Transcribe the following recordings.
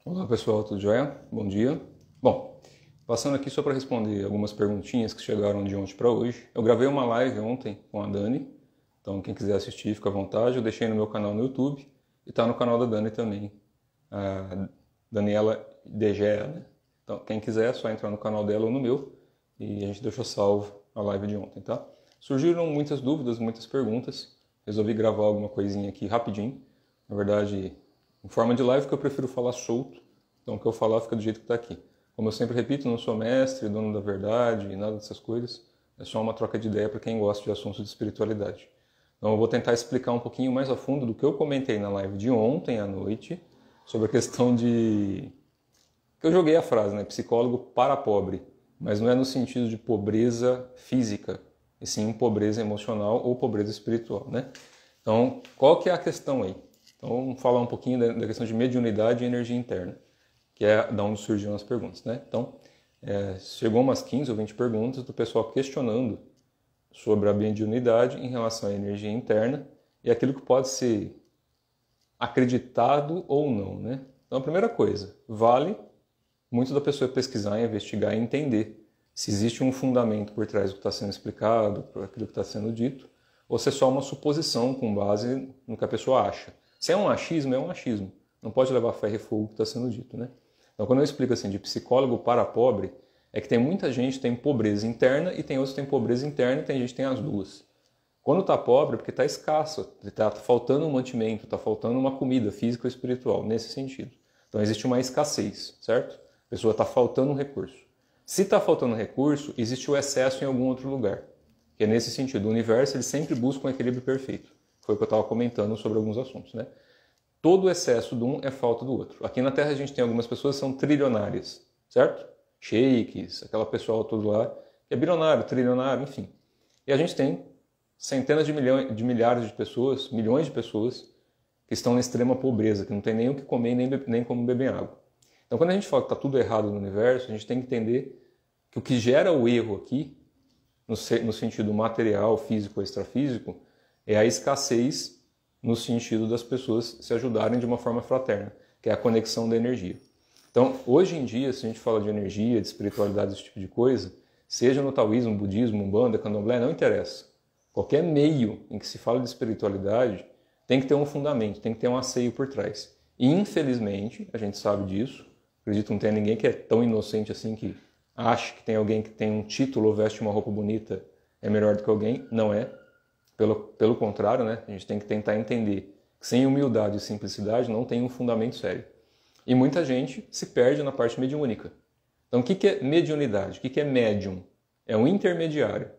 Olá pessoal, tudo jóia? Bom dia. Bom, passando aqui só para responder algumas perguntinhas que chegaram de ontem para hoje. Eu gravei uma live ontem com a Dani, então quem quiser assistir fica à vontade. Eu deixei no meu canal no YouTube e está no canal da Dani também, a Daniela Degea, né? Então quem quiser é só entrar no canal dela ou no meu e a gente deixou salvo a live de ontem, tá? Surgiram muitas dúvidas, muitas perguntas. Resolvi gravar alguma coisinha aqui rapidinho. Na verdade, em forma de live que eu prefiro falar solto, então o que eu falar fica do jeito que está aqui. Como eu sempre repito, não sou mestre, dono da verdade e nada dessas coisas, é só uma troca de ideia para quem gosta de assuntos de espiritualidade. Então eu vou tentar explicar um pouquinho mais a fundo do que eu comentei na live de ontem à noite, sobre a questão de... que eu joguei a frase, né? Psicólogo para pobre, mas não é no sentido de pobreza física, e sim pobreza emocional ou pobreza espiritual, né? Então, qual que é a questão aí? Então, vamos falar um pouquinho da questão de mediunidade e energia interna, que é da onde surgiram as perguntas, né? Então, chegou umas 15 ou 20 perguntas do pessoal questionando sobre a mediunidade em relação à energia interna e aquilo que pode ser acreditado ou não, né? Então, a primeira coisa, vale muito da pessoa pesquisar, investigar e entender se existe um fundamento por trás do que está sendo explicado, por aquilo que está sendo dito, ou se é só uma suposição com base no que a pessoa acha. Se é um achismo, é um achismo. Não pode levar ferro e fogo o que está sendo dito, né? Então, quando eu explico assim, de psicólogo para pobre, é que tem muita gente que tem pobreza interna e tem outros que tem pobreza interna e tem gente que tem as duas. Quando está pobre é porque está escasso, está faltando um mantimento, está faltando uma comida física ou espiritual, nesse sentido. Então, existe uma escassez, certo? A pessoa está faltando um recurso. Se está faltando recurso, existe o excesso em algum outro lugar. Que é nesse sentido, o universo ele sempre busca um equilíbrio perfeito. Foi o que eu estava comentando sobre alguns assuntos, né? Todo excesso de um é falta do outro. Aqui na Terra a gente tem algumas pessoas que são trilionárias, certo? Sheiks, aquela pessoal todo lá, que é bilionário, trilionário, enfim. E a gente tem centenas de milhares de pessoas, milhões de pessoas, que estão na extrema pobreza, que não tem nem o que comer, nem como beber água. Então, quando a gente fala que está tudo errado no universo, a gente tem que entender que o que gera o erro aqui, no sentido material, físico ou extrafísico, é a escassez no sentido das pessoas se ajudarem de uma forma fraterna, que é a conexão da energia. Então, hoje em dia, se a gente fala de energia, de espiritualidade, esse tipo de coisa, seja no taoísmo, budismo, umbanda, candomblé, não interessa. Qualquer meio em que se fala de espiritualidade tem que ter um fundamento, tem que ter um asseio por trás. E, infelizmente, a gente sabe disso, acredito que não tenha ninguém que é tão inocente assim que acha que tem alguém que tem um título ou veste uma roupa bonita é melhor do que alguém. Não é. Pelo contrário, né? A gente tem que tentar entender que sem humildade e simplicidade não tem um fundamento sério. E muita gente se perde na parte mediúnica. Então, o que é mediunidade? O que é médium? É um intermediário.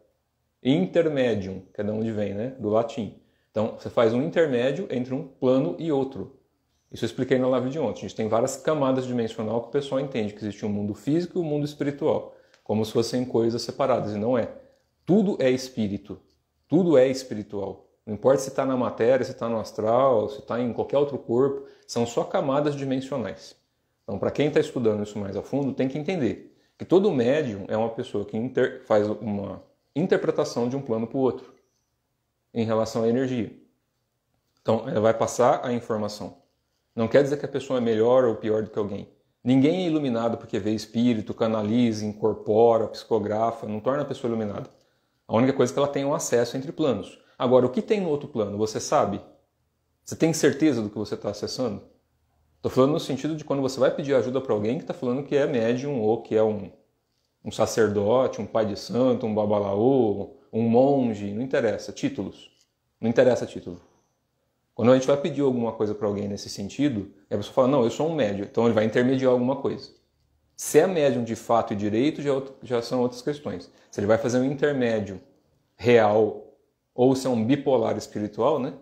Intermédium, que é de onde vem, né? Do latim. Então, você faz um intermédio entre um plano e outro. Isso eu expliquei na live de ontem. A gente tem várias camadas dimensional que o pessoal entende que existe um mundo físico e um mundo espiritual, como se fossem coisas separadas, e não é. Tudo é espírito. Tudo é espiritual. Não importa se está na matéria, se está no astral, se está em qualquer outro corpo, são só camadas dimensionais. Então, para quem está estudando isso mais a fundo, tem que entender que todo médium é uma pessoa que faz uma interpretação de um plano para o outro em relação à energia. Então, ela vai passar a informação. Não quer dizer que a pessoa é melhor ou pior do que alguém. Ninguém é iluminado porque vê espírito, canaliza, incorpora, psicografa, não torna a pessoa iluminada. A única coisa é que ela tem um acesso entre planos. Agora, o que tem no outro plano, você sabe? Você tem certeza do que você está acessando? Estou falando no sentido de quando você vai pedir ajuda para alguém que está falando que é médium ou que é um sacerdote, um pai de santo, um babalaô, um monge, não interessa, títulos. Não interessa título. Quando a gente vai pedir alguma coisa para alguém nesse sentido, a pessoa fala, não, eu sou um médium, então ele vai intermediar alguma coisa. Se é médium de fato e direito, já são outras questões. Se ele vai fazer um intermédio real ou se é um bipolar espiritual, né?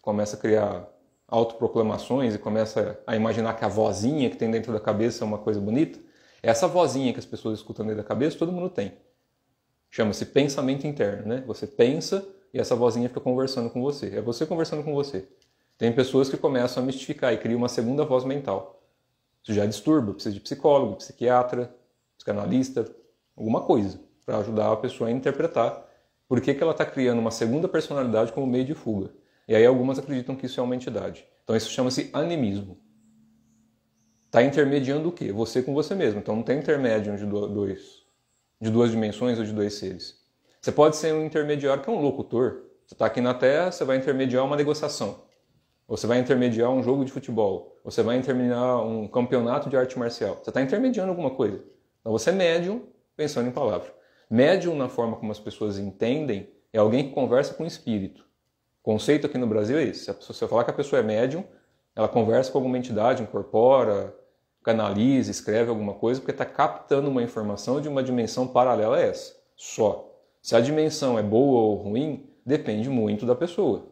Começa a criar autoproclamações e começa a imaginar que a vozinha que tem dentro da cabeça é uma coisa bonita. Essa vozinha que as pessoas escutam dentro da cabeça, todo mundo tem. Chama-se pensamento interno, né? Você pensa e essa vozinha fica conversando com você. É você conversando com você. Tem pessoas que começam a mistificar e criam uma segunda voz mental. Isso já disturba, precisa de psicólogo, psiquiatra, psicanalista, alguma coisa para ajudar a pessoa a interpretar por que ela está criando uma segunda personalidade como meio de fuga. E aí algumas acreditam que isso é uma entidade. Então isso chama-se animismo. está intermediando o quê? Você com você mesmo. Então não tem intermédio de duas dimensões ou de dois seres. Você pode ser um intermediário que é um locutor. Você está aqui na Terra, você vai intermediar uma negociação. Ou você vai intermediar um jogo de futebol. Ou você vai intermediar um campeonato de arte marcial. Você está intermediando alguma coisa. Então você é médium pensando em palavra. Médium, na forma como as pessoas entendem, é alguém que conversa com o espírito. O conceito aqui no Brasil é esse. Se você falar que a pessoa é médium, ela conversa com alguma entidade, incorpora, canaliza, escreve alguma coisa, porque está captando uma informação de uma dimensão paralela a essa. Só. Se a dimensão é boa ou ruim, depende muito da pessoa.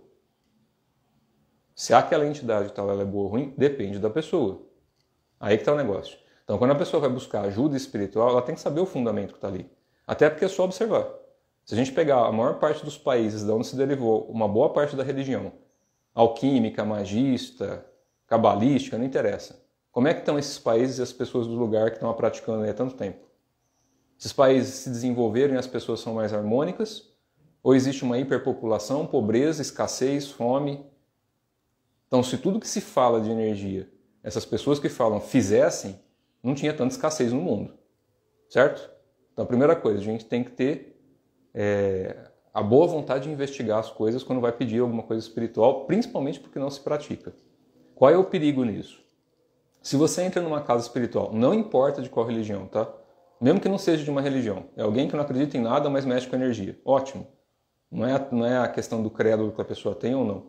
Se aquela entidade tal, ela é boa ou ruim, depende da pessoa. Aí que está o negócio. Então, quando a pessoa vai buscar ajuda espiritual, ela tem que saber o fundamento que está ali. Até porque é só observar. Se a gente pegar a maior parte dos países de onde se derivou uma boa parte da religião, alquímica, magista, cabalística, não interessa. Como é que estão esses países e as pessoas do lugar que estão a praticando há tanto tempo? Esses países se desenvolveram e as pessoas são mais harmônicas? Ou existe uma hiperpopulação, pobreza, escassez, fome? Então, se tudo que se fala de energia, essas pessoas que falam fizessem, não tinha tanta escassez no mundo. Certo? Então, a primeira coisa, a gente tem que ter a boa vontade de investigar as coisas quando vai pedir alguma coisa espiritual, principalmente porque não se pratica. Qual é o perigo nisso? Se você entra numa casa espiritual, não importa de qual religião, tá? Mesmo que não seja de uma religião, é alguém que não acredita em nada, mas mexe com energia. Ótimo. Não é a questão do credo que a pessoa tem ou não.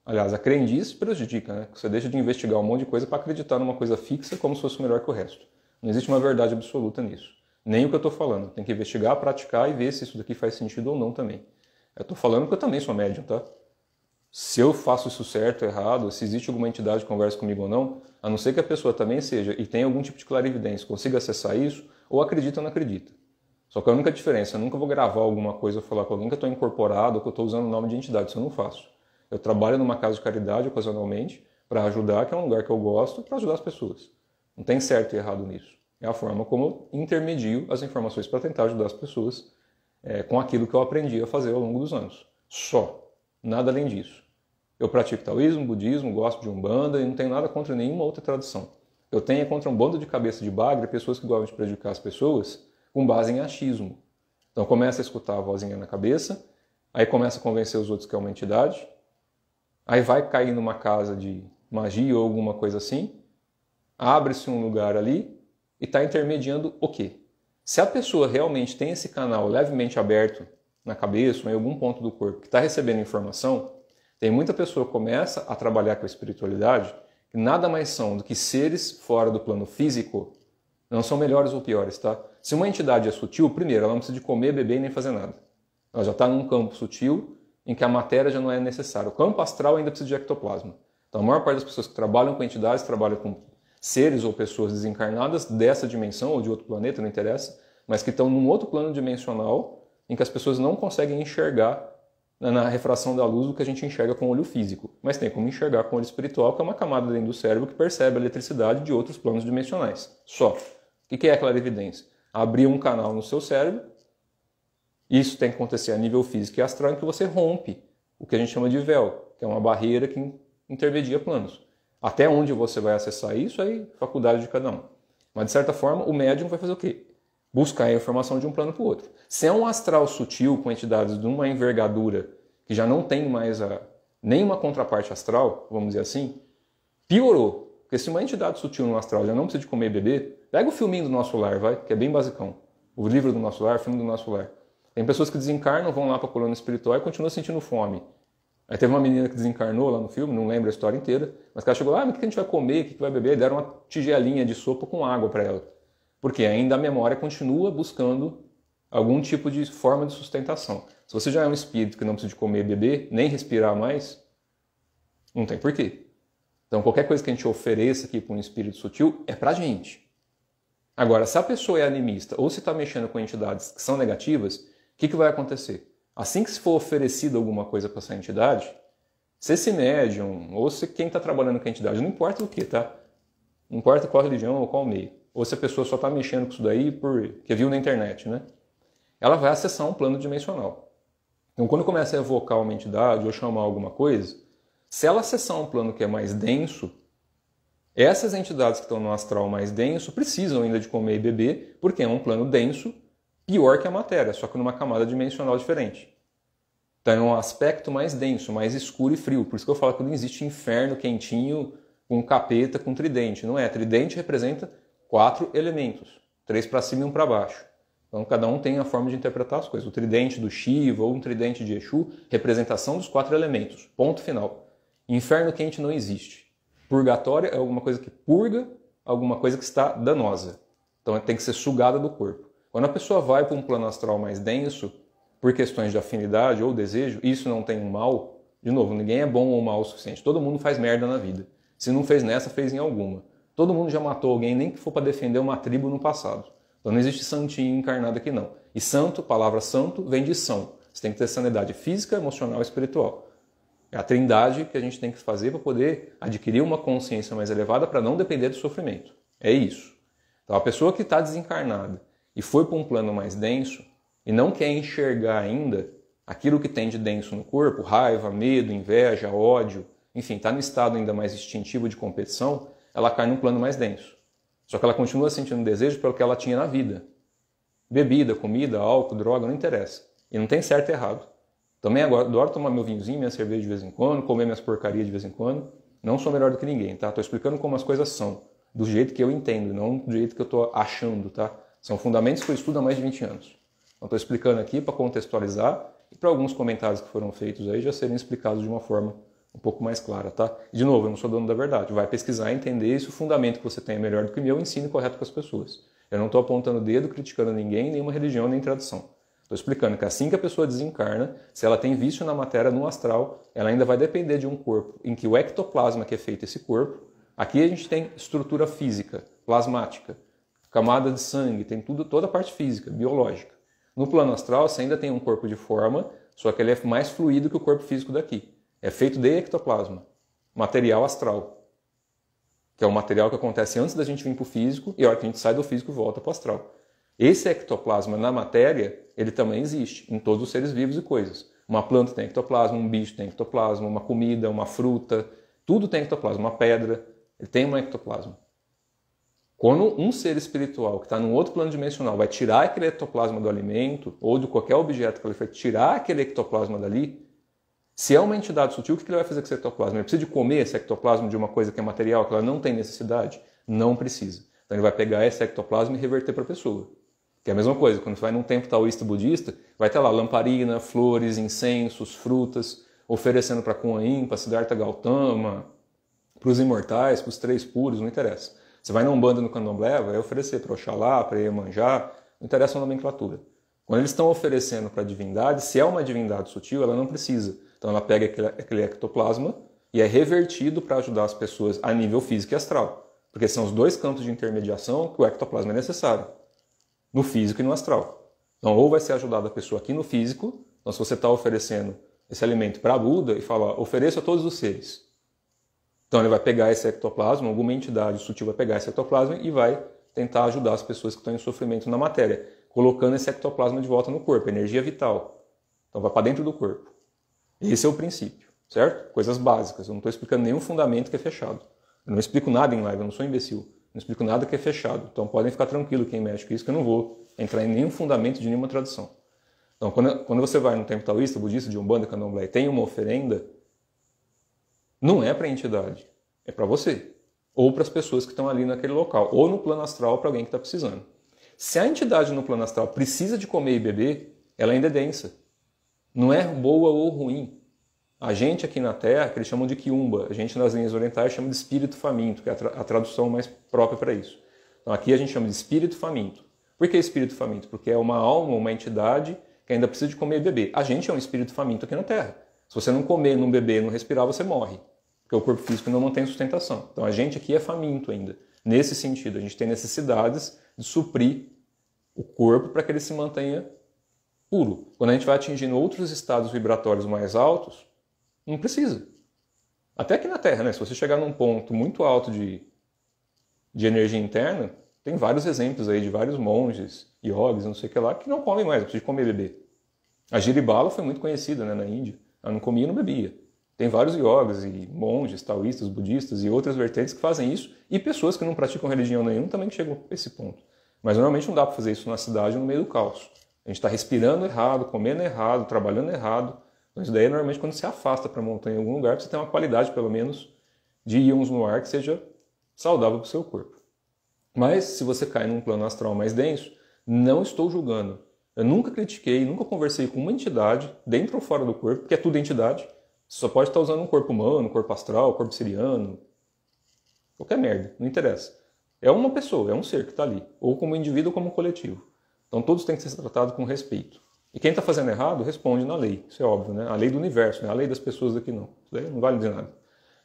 Aliás, a crendice prejudica, né? Você deixa de investigar um monte de coisa para acreditar numa coisa fixa como se fosse melhor que o resto. Não existe uma verdade absoluta nisso. Nem o que eu estou falando. Tem que investigar, praticar e ver se isso daqui faz sentido ou não também. Eu estou falando que eu também sou médium, tá? Se eu faço isso certo ou errado, se existe alguma entidade que conversa comigo ou não, a não ser que a pessoa também seja e tenha algum tipo de clarividência, consiga acessar isso, ou acredita ou não acredita. Só que a única diferença, eu nunca vou gravar alguma coisa ou falar com alguém que eu estou incorporado ou que eu estou usando o nome de entidade, isso eu não faço. Eu trabalho numa casa de caridade ocasionalmente para ajudar, que é um lugar que eu gosto, para ajudar as pessoas. Não tem certo e errado nisso. É a forma como eu intermedio as informações para tentar ajudar as pessoas com aquilo que eu aprendi a fazer ao longo dos anos. Só. Nada além disso. Eu pratico taoísmo, budismo, gosto de umbanda e não tenho nada contra nenhuma outra tradição. Eu tenho contra um bando de cabeça de bagre, pessoas que gostam de prejudicar as pessoas com base em achismo. Então começa a escutar a vozinha na cabeça, aí começa a convencer os outros que é uma entidade, aí vai cair numa casa de magia ou alguma coisa assim, abre-se um lugar ali e está intermediando o quê? Se a pessoa realmente tem esse canal levemente aberto na cabeça ou em algum ponto do corpo que está recebendo informação, tem muita pessoa que começa a trabalhar com a espiritualidade que nada mais são do que seres fora do plano físico, não são melhores ou piores, tá? Se uma entidade é sutil, primeiro, ela não precisa de comer, beber e nem fazer nada. Ela já está num campo sutil em que a matéria já não é necessária. O campo astral ainda precisa de ectoplasma. Então a maior parte das pessoas que trabalham com entidades trabalham com seres ou pessoas desencarnadas dessa dimensão ou de outro planeta, não interessa, mas que estão num outro plano dimensional em que as pessoas não conseguem enxergar na refração da luz o que a gente enxerga com o olho físico, mas tem como enxergar com o olho espiritual, que é uma camada dentro do cérebro que percebe a eletricidade de outros planos dimensionais. Só. O que é a clarividência? Abrir um canal no seu cérebro, isso tem que acontecer a nível físico e astral, em que você rompe o que a gente chama de véu, que é uma barreira que intermedia planos. Até onde você vai acessar isso, aí faculdade de cada um. Mas, de certa forma, o médium vai fazer o quê? Buscar a informação de um plano para o outro. Se é um astral sutil com entidades de uma envergadura que já não tem mais nenhuma contraparte astral, vamos dizer assim, piorou. Porque se uma entidade sutil no astral já não precisa de comer e beber, pega o filminho do Nosso Lar, vai, que é bem basicão. O livro do Nosso Lar, o filme do Nosso Lar. Tem pessoas que desencarnam, vão lá para a colônia espiritual e continuam sentindo fome. Aí teve uma menina que desencarnou lá no filme, não lembro a história inteira, mas que ela chegou lá, mas o que a gente vai comer, o que vai beber? Deram uma tigelinha de sopa com água para ela. Porque ainda a memória continua buscando algum tipo de forma de sustentação. Se você já é um espírito que não precisa de comer e beber, nem respirar mais, não tem porquê. Então qualquer coisa que a gente ofereça aqui para um espírito sutil é para a gente. Agora, se a pessoa é animista ou se está mexendo com entidades que são negativas, o que vai acontecer? Assim que se for oferecido alguma coisa para essa entidade, se esse médium ou se quem está trabalhando com a entidade, não importa o que, tá? Não importa qual religião ou qual meio. Ou se a pessoa só está mexendo com isso daí porque viu na internet, né? Ela vai acessar um plano dimensional. Então, quando começa a evocar uma entidade ou chamar alguma coisa, se ela acessar um plano que é mais denso, Essas entidades que estão no astral mais denso precisam ainda de comer e beber, porque é um plano denso, pior que a matéria, só que numa camada dimensional diferente. Então é um aspecto mais denso, mais escuro e frio. Por isso que eu falo que não existe inferno quentinho com capeta, com tridente. Não é. Tridente representa 4 elementos. 3 para cima e 1 para baixo. Então cada um tem a forma de interpretar as coisas. O tridente do Shiva ou um tridente de Exu, representação dos 4 elementos. Ponto final. Inferno quente não existe. Purgatório é alguma coisa que purga, alguma coisa que está danosa. Então tem que ser sugada do corpo. Quando a pessoa vai para um plano astral mais denso, por questões de afinidade ou desejo, isso não tem um mal. De novo, ninguém é bom ou mal o suficiente. Todo mundo faz merda na vida. Se não fez nessa, fez em alguma. Todo mundo já matou alguém, nem que for para defender uma tribo no passado. Então não existe santinho encarnado aqui não. E santo, palavra santo, vem de são. Você tem que ter sanidade física, emocional e espiritual. É a trindade que a gente tem que fazer para poder adquirir uma consciência mais elevada para não depender do sofrimento. É isso. Então a pessoa que está desencarnada e foi para um plano mais denso e não quer enxergar ainda aquilo que tem de denso no corpo, raiva, medo, inveja, ódio, enfim, está no estado ainda mais instintivo de competição, ela cai num plano mais denso. Só que ela continua sentindo desejo pelo que ela tinha na vida. Bebida, comida, álcool, droga, não interessa. E não tem certo e errado. Também agora adoro tomar meu vinhozinho, minha cerveja de vez em quando, comer minhas porcarias de vez em quando. Não sou melhor do que ninguém, tá? Estou explicando como as coisas são. Do jeito que eu entendo, não do jeito que eu estou achando, tá? São fundamentos que eu estudo há mais de 20 anos. Então estou explicando aqui para contextualizar e para alguns comentários que foram feitos aí já serem explicados de uma forma um pouco mais clara, tá? E, de novo, eu não sou dono da verdade. Vai pesquisar, entender se o fundamento que você tem é melhor do que o meu, ensine correto com as pessoas. Eu não estou apontando o dedo, criticando ninguém, nenhuma religião, nem tradição. Estou explicando que assim que a pessoa desencarna, se ela tem vício na matéria, no astral, ela ainda vai depender de um corpo em que o ectoplasma que é feito esse corpo, aqui a gente tem estrutura física, plasmática, camada de sangue, tem tudo, toda a parte física, biológica. No plano astral, você ainda tem um corpo de forma, só que ele é mais fluido que o corpo físico daqui. É feito de ectoplasma, material astral, que é o material que acontece antes da gente vir para o físico e a hora que a gente sai do físico volta para o astral. Esse ectoplasma na matéria, ele também existe em todos os seres vivos e coisas. Uma planta tem ectoplasma, um bicho tem ectoplasma, uma comida, uma fruta, tudo tem ectoplasma, uma pedra, ele tem um ectoplasma. Quando um ser espiritual que está num outro plano dimensional vai tirar aquele ectoplasma do alimento ou de qualquer objeto que ele foi tirar aquele ectoplasma dali, se é uma entidade sutil, o que ele vai fazer com esse ectoplasma? Ele precisa de comer esse ectoplasma de uma coisa que é material, que ela não tem necessidade? Não precisa. Então ele vai pegar esse ectoplasma e reverter para a pessoa. Que é a mesma coisa, quando você vai num templo taoísta budista, vai ter lá lamparina, flores, incensos, frutas, oferecendo para Kuan Yin, para Siddhartha Gautama, para os imortais, para os 3 puros, não interessa. Você vai na Umbanda no Candomblé, vai oferecer para Oxalá, para Iemanjá, não interessa a nomenclatura. Quando eles estão oferecendo para a divindade, se é uma divindade sutil, ela não precisa. Então ela pega aquele ectoplasma e é revertido para ajudar as pessoas a nível físico e astral. Porque são os 2 campos de intermediação que o ectoplasma é necessário. No físico e no astral. Então ou vai ser ajudada a pessoa aqui no físico, então se você está oferecendo esse alimento para Buda e fala, ofereça a todos os seres. Então ele vai pegar esse ectoplasma, alguma entidade sutil vai pegar esse ectoplasma e vai tentar ajudar as pessoas que estão em sofrimento na matéria, colocando esse ectoplasma de volta no corpo, energia vital. Então vai para dentro do corpo. Esse é o princípio, certo? Coisas básicas. Eu não estou explicando nenhum fundamento que é fechado. Eu não explico nada em live, eu não sou imbecil. Não explico nada que é fechado. Então podem ficar tranquilo quem mexe com isso, que eu não vou entrar em nenhum fundamento de nenhuma tradição. Então quando você vai no templo taoísta, budista, de Umbanda, Candomblé e tem uma oferenda, não é para a entidade, é para você. Ou para as pessoas que estão ali naquele local. Ou no plano astral para alguém que está precisando. Se a entidade no plano astral precisa de comer e beber, ela ainda é densa. Não é boa ou ruim. A gente aqui na Terra, que eles chamam de quiumba, a gente nas linhas orientais chama de espírito faminto, que é a tradução mais própria para isso. Então aqui a gente chama de espírito faminto. Por que espírito faminto? Porque é uma alma, uma entidade que ainda precisa de comer e beber. A gente é um espírito faminto aqui na Terra. Se você não comer, não beber, não respirar, você morre. Porque o corpo físico não mantém sustentação. Então a gente aqui é faminto ainda. Nesse sentido, a gente tem necessidades de suprir o corpo para que ele se mantenha puro. Quando a gente vai atingindo outros estados vibratórios mais altos, não precisa. Até aqui na Terra, né? Se você chegar num ponto muito alto de energia interna, tem vários exemplos aí de vários monges, yogis, não sei o que lá, que não comem mais, precisam de comer e beber. A Jiribala foi muito conhecida, né, na Índia. Ela não comia e não bebia. Tem vários yogas e monges, taoístas, budistas e outras vertentes que fazem isso, e pessoas que não praticam religião nenhuma também que chegam a esse ponto. Mas normalmente não dá para fazer isso na cidade, no meio do caos. A gente está respirando errado, comendo errado, trabalhando errado. Então isso daí é normalmente quando se afasta para a montanha em algum lugar, para você ter uma qualidade, pelo menos, de íons no ar que seja saudável para o seu corpo. Mas se você cai num plano astral mais denso, não estou julgando. Eu nunca critiquei, nunca conversei com uma entidade, dentro ou fora do corpo, porque é tudo entidade. Você só pode estar usando um corpo humano, um corpo astral, um corpo siriano, qualquer merda, não interessa. É uma pessoa, é um ser que está ali, ou como indivíduo ou como coletivo. Então todos têm que ser tratados com respeito. E quem está fazendo errado, responde na lei, isso é óbvio, né? A lei do universo, né? A lei das pessoas daqui não. Isso daí não vale de nada.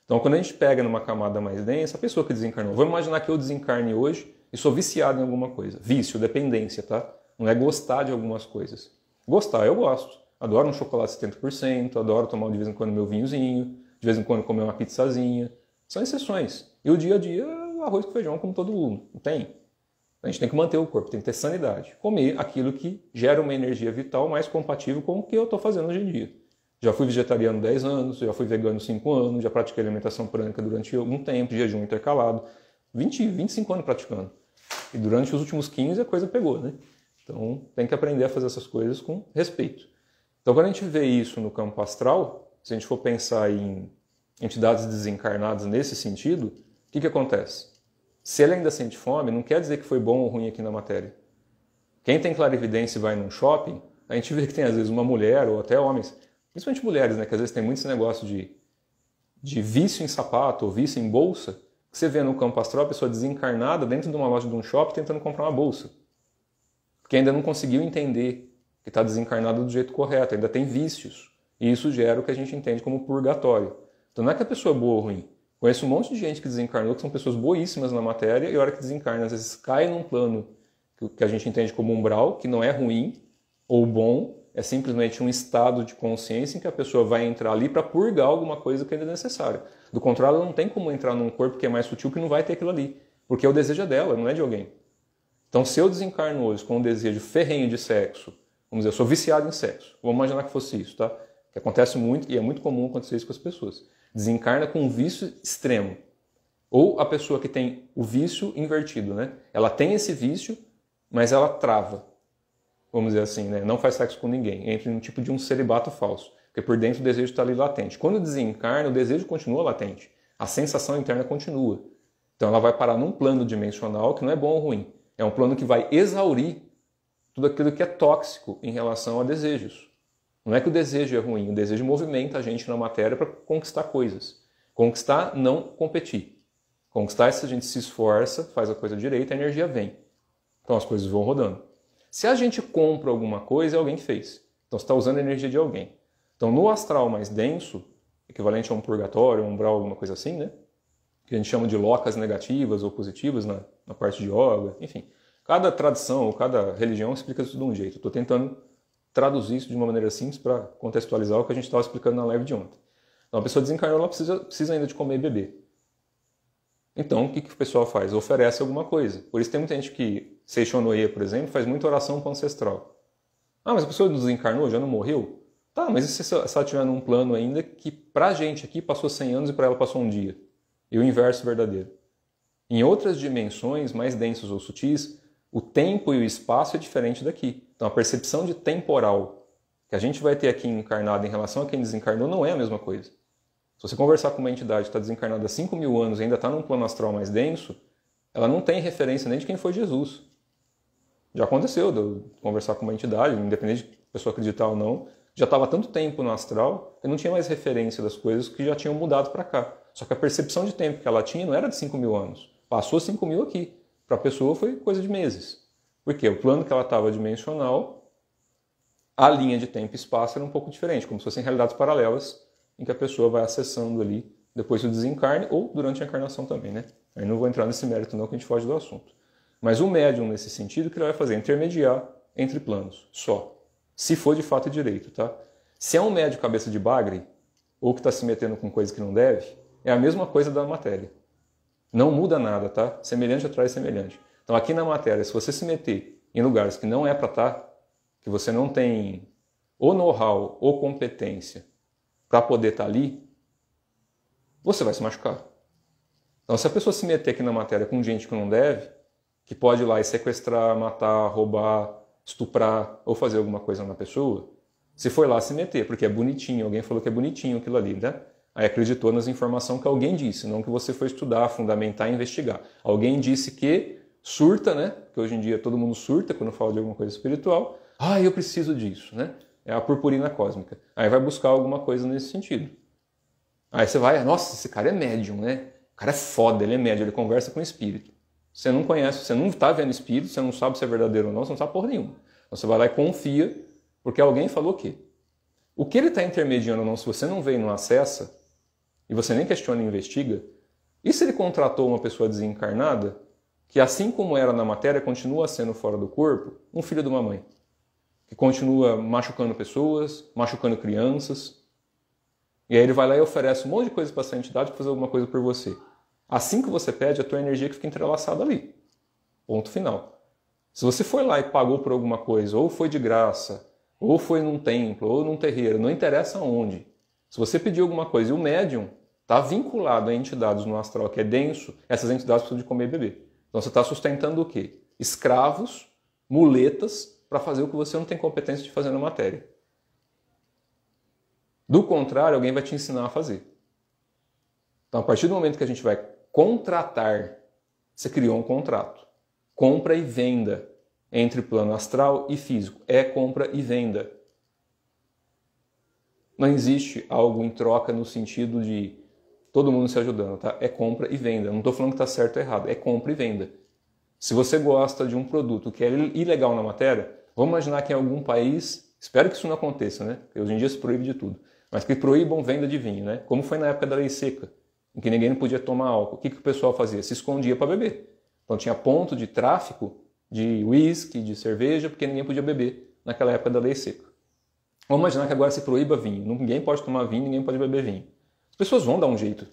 Então quando a gente pega numa camada mais densa, a pessoa que desencarnou, vamos imaginar que eu desencarne hoje e sou viciado em alguma coisa. Vício, dependência, tá? Não é gostar de algumas coisas. Gostar, eu gosto. Adoro um chocolate 70%, adoro tomar de vez em quando meu vinhozinho, de vez em quando comer uma pizzazinha. São exceções. E o dia a dia, arroz com feijão, como todo mundo. Não tem. A gente tem que manter o corpo, tem que ter sanidade. Comer aquilo que gera uma energia vital mais compatível com o que eu estou fazendo hoje em dia. Já fui vegetariano 10 anos, já fui vegano 5 anos, já pratiquei alimentação prânica durante algum tempo, jejum intercalado. 25 anos praticando. E durante os últimos 15 a coisa pegou, né? Então tem que aprender a fazer essas coisas com respeito. Então quando a gente vê isso no campo astral, se a gente for pensar em entidades desencarnadas nesse sentido, o que acontece? Se ele ainda sente fome, não quer dizer que foi bom ou ruim aqui na matéria. Quem tem clarividência e vai num shopping, a gente vê que tem às vezes uma mulher ou até homens, principalmente mulheres, né, que às vezes tem muito esse negócio de vício em sapato ou vício em bolsa, que você vê no campo astral a pessoa desencarnada dentro de uma loja de um shopping tentando comprar uma bolsa. Porque ainda não conseguiu entender que está desencarnado do jeito correto, ainda tem vícios. E isso gera o que a gente entende como purgatório. Então não é que a pessoa é boa ou ruim. Conheço um monte de gente que desencarnou, que são pessoas boíssimas na matéria, e a hora que desencarna, às vezes cai num plano que a gente entende como umbral, que não é ruim ou bom, é simplesmente um estado de consciência em que a pessoa vai entrar ali para purgar alguma coisa que ainda é necessária. Do contrário, ela não tem como entrar num corpo que é mais sutil que não vai ter aquilo ali. Porque o desejo é dela, não é de alguém. Então, se eu desencarno hoje com um desejo ferrenho de sexo, vamos dizer, eu sou viciado em sexo, vamos imaginar que fosse isso, tá? Que acontece muito e é muito comum acontecer isso com as pessoas. Desencarna com um vício extremo. Ou a pessoa que tem o vício invertido, né? Ela tem esse vício, mas ela trava. Vamos dizer assim, né? Não faz sexo com ninguém. Entra em um tipo de um celibato falso. Porque por dentro o desejo está ali latente. Quando desencarna, o desejo continua latente. A sensação interna continua. Então ela vai parar num plano dimensional que não é bom ou ruim. É um plano que vai exaurir tudo aquilo que é tóxico em relação a desejos. Não é que o desejo é ruim, o desejo movimenta a gente na matéria para conquistar coisas. Conquistar, não competir. Conquistar é se a gente se esforça, faz a coisa direita, a energia vem. Então as coisas vão rodando. Se a gente compra alguma coisa, é alguém que fez. Então você está usando a energia de alguém. Então no astral mais denso, equivalente a um purgatório, um umbral, alguma coisa assim, né? Que a gente chama de locas negativas ou positivas na parte de yoga, enfim. Cada tradição ou cada religião explica isso de um jeito. Estou tentando traduzir isso de uma maneira simples para contextualizar o que a gente estava explicando na live de ontem. Então a pessoa desencarnou, ela precisa ainda de comer e beber. Então o que o pessoal faz? Oferece alguma coisa. Por isso tem muita gente que, Seixonoye, por exemplo, faz muita oração para o ancestral. Ah, mas a pessoa desencarnou, já não morreu? Tá, mas e se ela estiver num plano ainda que pra gente aqui passou 100 anos e para ela passou um dia? E o inverso verdadeiro. Em outras dimensões mais densas ou sutis, o tempo e o espaço é diferente daqui. Então a percepção de temporal que a gente vai ter aqui encarnado em relação a quem desencarnou não é a mesma coisa. Se você conversar com uma entidade que está desencarnada há 5.000 anos e ainda está num plano astral mais denso, ela não tem referência nem de quem foi Jesus. Já aconteceu de eu conversar com uma entidade, independente de a pessoa acreditar ou não, já estava há tanto tempo no astral que não tinha mais referência das coisas que já tinham mudado para cá. Só que a percepção de tempo que ela tinha não era de 5.000 anos. Passou 5.000 aqui. Para a pessoa foi coisa de meses. Porque o plano que ela estava dimensional, a linha de tempo e espaço era um pouco diferente, como se fossem realidades paralelas em que a pessoa vai acessando ali depois do desencarne ou durante a encarnação também, né? Aí não vou entrar nesse mérito não, que a gente foge do assunto. Mas o médium, nesse sentido, o que ele vai fazer? Intermediar entre planos, só. Se for de fato direito, tá? Se é um médium cabeça de bagre, ou que está se metendo com coisa que não deve, é a mesma coisa da matéria. Não muda nada, tá? Semelhante atrai semelhante. Então aqui na matéria, se você se meter em lugares que não é para estar, que você não tem ou know-how ou competência para poder estar ali, você vai se machucar. Então, se a pessoa se meter aqui na matéria com gente que não deve, que pode ir lá e sequestrar, matar, roubar, estuprar ou fazer alguma coisa na pessoa, se for lá se meter, porque é bonitinho, alguém falou que é bonitinho aquilo ali, né? Aí acreditou nas informações que alguém disse, não que você foi estudar, fundamentar e investigar. Alguém disse que surta, né? Porque hoje em dia todo mundo surta quando fala de alguma coisa espiritual. Ah, eu preciso disso, né? É a purpurina cósmica. Aí vai buscar alguma coisa nesse sentido. Aí você vai, nossa, esse cara é médium, né? O cara é foda, ele é médium, ele conversa com o espírito. Você não conhece, você não está vendo espírito, você não sabe se é verdadeiro ou não, você não sabe porra nenhuma. Então você vai lá e confia, porque alguém falou o que ele está intermediando ou não, se você não vê e não acessa, e você nem questiona e investiga, e se ele contratou uma pessoa desencarnada, que assim como era na matéria, continua sendo fora do corpo, um filho de uma mãe, que continua machucando pessoas, machucando crianças, e aí ele vai lá e oferece um monte de coisa para essa entidade para fazer alguma coisa por você. Assim que você pede, a tua energia que fica entrelaçada ali. Ponto final. Se você foi lá e pagou por alguma coisa, ou foi de graça, ou foi num templo, ou num terreiro, não interessa onde. Se você pediu alguma coisa e o médium está vinculado a entidades no astral que é denso, essas entidades precisam de comer e beber. Então você está sustentando o quê? Escravos, muletas, para fazer o que você não tem competência de fazer na matéria. Do contrário, alguém vai te ensinar a fazer. Então, a partir do momento que a gente vai contratar, você criou um contrato. Compra e venda entre plano astral e físico. É compra e venda. Não existe algo em troca no sentido de todo mundo se ajudando, tá? É compra e venda. Não estou falando que está certo ou errado. É compra e venda. Se você gosta de um produto que é ilegal na matéria, vamos imaginar que em algum país, espero que isso não aconteça, né? Porque hoje em dia se proíbe de tudo. Mas que proíbam venda de vinho, né? Como foi na época da lei seca, em que ninguém podia tomar álcool. O que o pessoal fazia? Se escondia para beber. Então tinha ponto de tráfico de uísque, de cerveja, porque ninguém podia beber naquela época da lei seca. Vamos imaginar que agora se proíba vinho. Ninguém pode tomar vinho, ninguém pode beber vinho. As pessoas vão dar um jeito.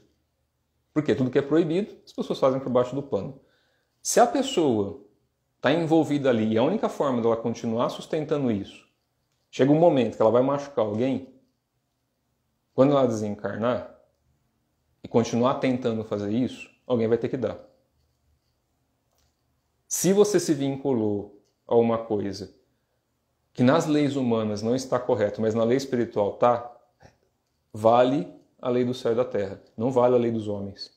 Porque tudo que é proibido, as pessoas fazem por baixo do pano. Se a pessoa está envolvida ali e a única forma dela continuar sustentando isso, chega um momento que ela vai machucar alguém, quando ela desencarnar e continuar tentando fazer isso, alguém vai ter que dar. Se você se vinculou a uma coisa que nas leis humanas não está correto, mas na lei espiritual está, vale a lei do céu e da terra, não vale a lei dos homens.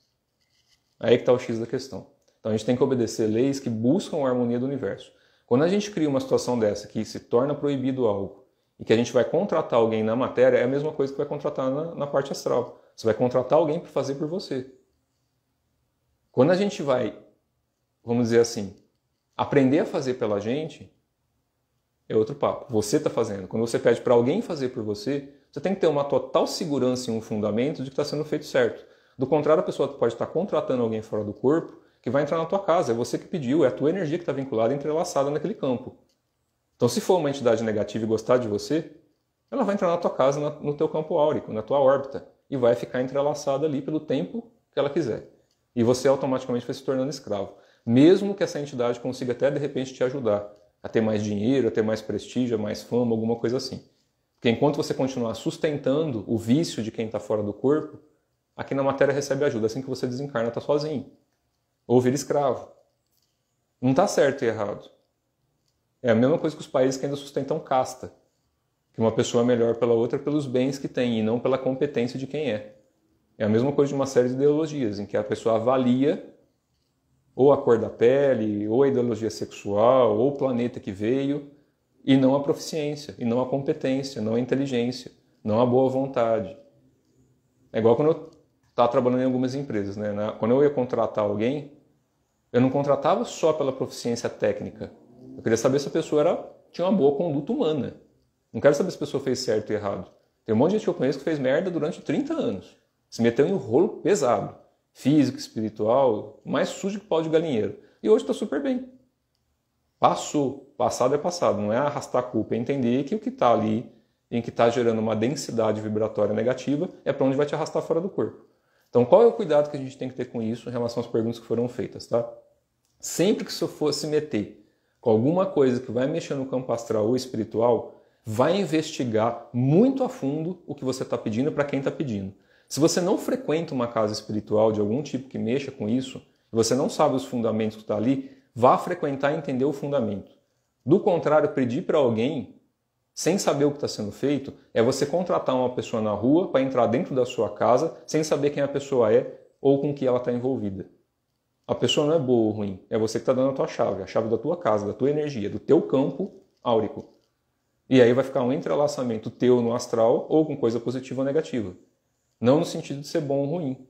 Aí que está o X da questão. Então a gente tem que obedecer leis que buscam a harmonia do universo. Quando a gente cria uma situação dessa, que se torna proibido algo, e que a gente vai contratar alguém na matéria, é a mesma coisa que vai contratar na parte astral. Você vai contratar alguém para fazer por você. Quando a gente vai, vamos dizer assim, aprender a fazer pela gente, é outro papo. Você está fazendo. Quando você pede para alguém fazer por você, você tem que ter uma total segurança e um fundamento de que está sendo feito certo. Do contrário, a pessoa pode estar contratando alguém fora do corpo que vai entrar na tua casa. É você que pediu, é a tua energia que está vinculada e entrelaçada naquele campo. Então, se for uma entidade negativa e gostar de você, ela vai entrar na tua casa, no teu campo áurico, na tua órbita, e vai ficar entrelaçada ali pelo tempo que ela quiser. E você automaticamente vai se tornando escravo. Mesmo que essa entidade consiga até, de repente, te ajudar a ter mais dinheiro, a ter mais prestígio, mais fama, alguma coisa assim. Porque enquanto você continuar sustentando o vício de quem está fora do corpo, aqui na matéria recebe ajuda. Assim que você desencarna, está sozinho. Ou vira escravo. Não está certo e errado. É a mesma coisa que os países que ainda sustentam casta. Que uma pessoa é melhor pela outra pelos bens que tem e não pela competência de quem é. É a mesma coisa de uma série de ideologias, em que a pessoa avalia ou a cor da pele, ou a ideologia sexual, ou o planeta que veio, e não a proficiência, e não a competência, não a inteligência, não a boa vontade. É igual quando eu estava trabalhando em algumas empresas, né? Quando eu ia contratar alguém, eu não contratava só pela proficiência técnica. Eu queria saber se a pessoa tinha uma boa conduta humana. Não quero saber se a pessoa fez certo ou errado. Tem um monte de gente que eu conheço que fez merda durante 30 anos. Se meteu em um rolo pesado. Físico, espiritual, mais sujo que pau de galinheiro. E hoje está super bem. Passou. Passado é passado. Não é arrastar a culpa. É entender que o que está ali, em que está gerando uma densidade vibratória negativa, é para onde vai te arrastar fora do corpo. Então, qual é o cuidado que a gente tem que ter com isso em relação às perguntas que foram feitas, tá? Sempre que você for se meter com alguma coisa que vai mexer no campo astral ou espiritual, vai investigar muito a fundo o que você está pedindo para quem está pedindo. Se você não frequenta uma casa espiritual de algum tipo que mexa com isso, e você não sabe os fundamentos que está ali, vá frequentar e entender o fundamento. Do contrário, pedir para alguém, sem saber o que está sendo feito, é você contratar uma pessoa na rua para entrar dentro da sua casa sem saber quem a pessoa é ou com que ela está envolvida. A pessoa não é boa ou ruim, é você que está dando a chave da tua casa, da tua energia, do teu campo áurico. E aí vai ficar um entrelaçamento teu no astral ou com coisa positiva ou negativa. Não no sentido de ser bom ou ruim.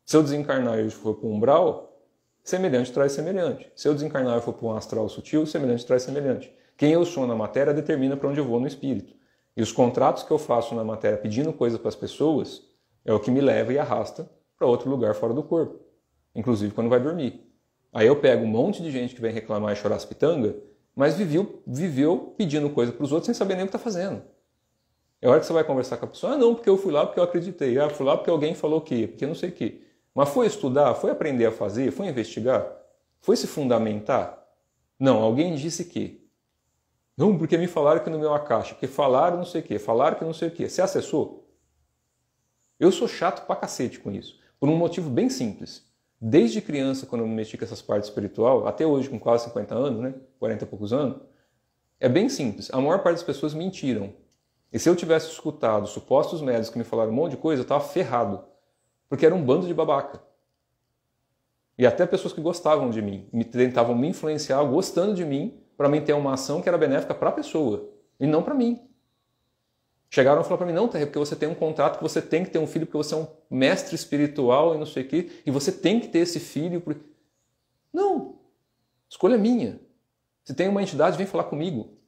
Se eu desencarnar e for para um umbral, semelhante traz semelhante. Se eu desencarnar e for para um astral sutil, semelhante traz semelhante. Quem eu sou na matéria determina para onde eu vou no espírito. E os contratos que eu faço na matéria pedindo coisa para as pessoas é o que me leva e arrasta para outro lugar fora do corpo. Inclusive quando vai dormir. Aí eu pego um monte de gente que vem reclamar e chorar as pitangas, mas viveu pedindo coisa para os outros sem saber nem o que está fazendo. É hora que você vai conversar com a pessoa, não, porque eu fui lá porque eu acreditei, fui lá porque alguém falou que, porque não sei o quê. Mas foi estudar, foi aprender a fazer, foi investigar, foi se fundamentar? Não, alguém disse que. Não, porque me falaram que no meu Akasha, porque falaram não sei o quê, falaram que não sei o quê. Você acessou? Eu sou chato pra cacete com isso, por um motivo bem simples. Desde criança, quando eu me meti com essas partes espiritual, até hoje com quase 50 anos, né, 40 e poucos anos, é bem simples. A maior parte das pessoas mentiram. E se eu tivesse escutado supostos médicos que me falaram um monte de coisa, eu estava ferrado. Porque era um bando de babaca. E até pessoas que gostavam de mim, tentavam me influenciar gostando de mim para mim ter uma ação que era benéfica para a pessoa e não para mim. Chegaram a falar para mim, não, Terry, porque você tem um contrato que você tem que ter um filho, porque você é um mestre espiritual e não sei o quê, e você tem que ter esse filho. Não, escolha minha. Se tem uma entidade, vem falar comigo.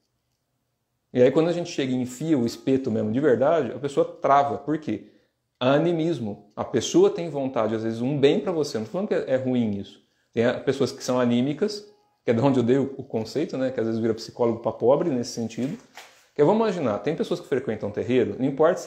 E aí quando a gente chega e enfia o espeto mesmo de verdade, a pessoa trava. Por quê? Animismo. A pessoa tem vontade, às vezes, um bem para você. Não estou falando que é ruim isso. Tem pessoas que são anímicas, que é de onde eu dei o conceito, né? Que às vezes vira psicólogo para pobre nesse sentido. Que vamos imaginar, tem pessoas que frequentam terreiro, não importa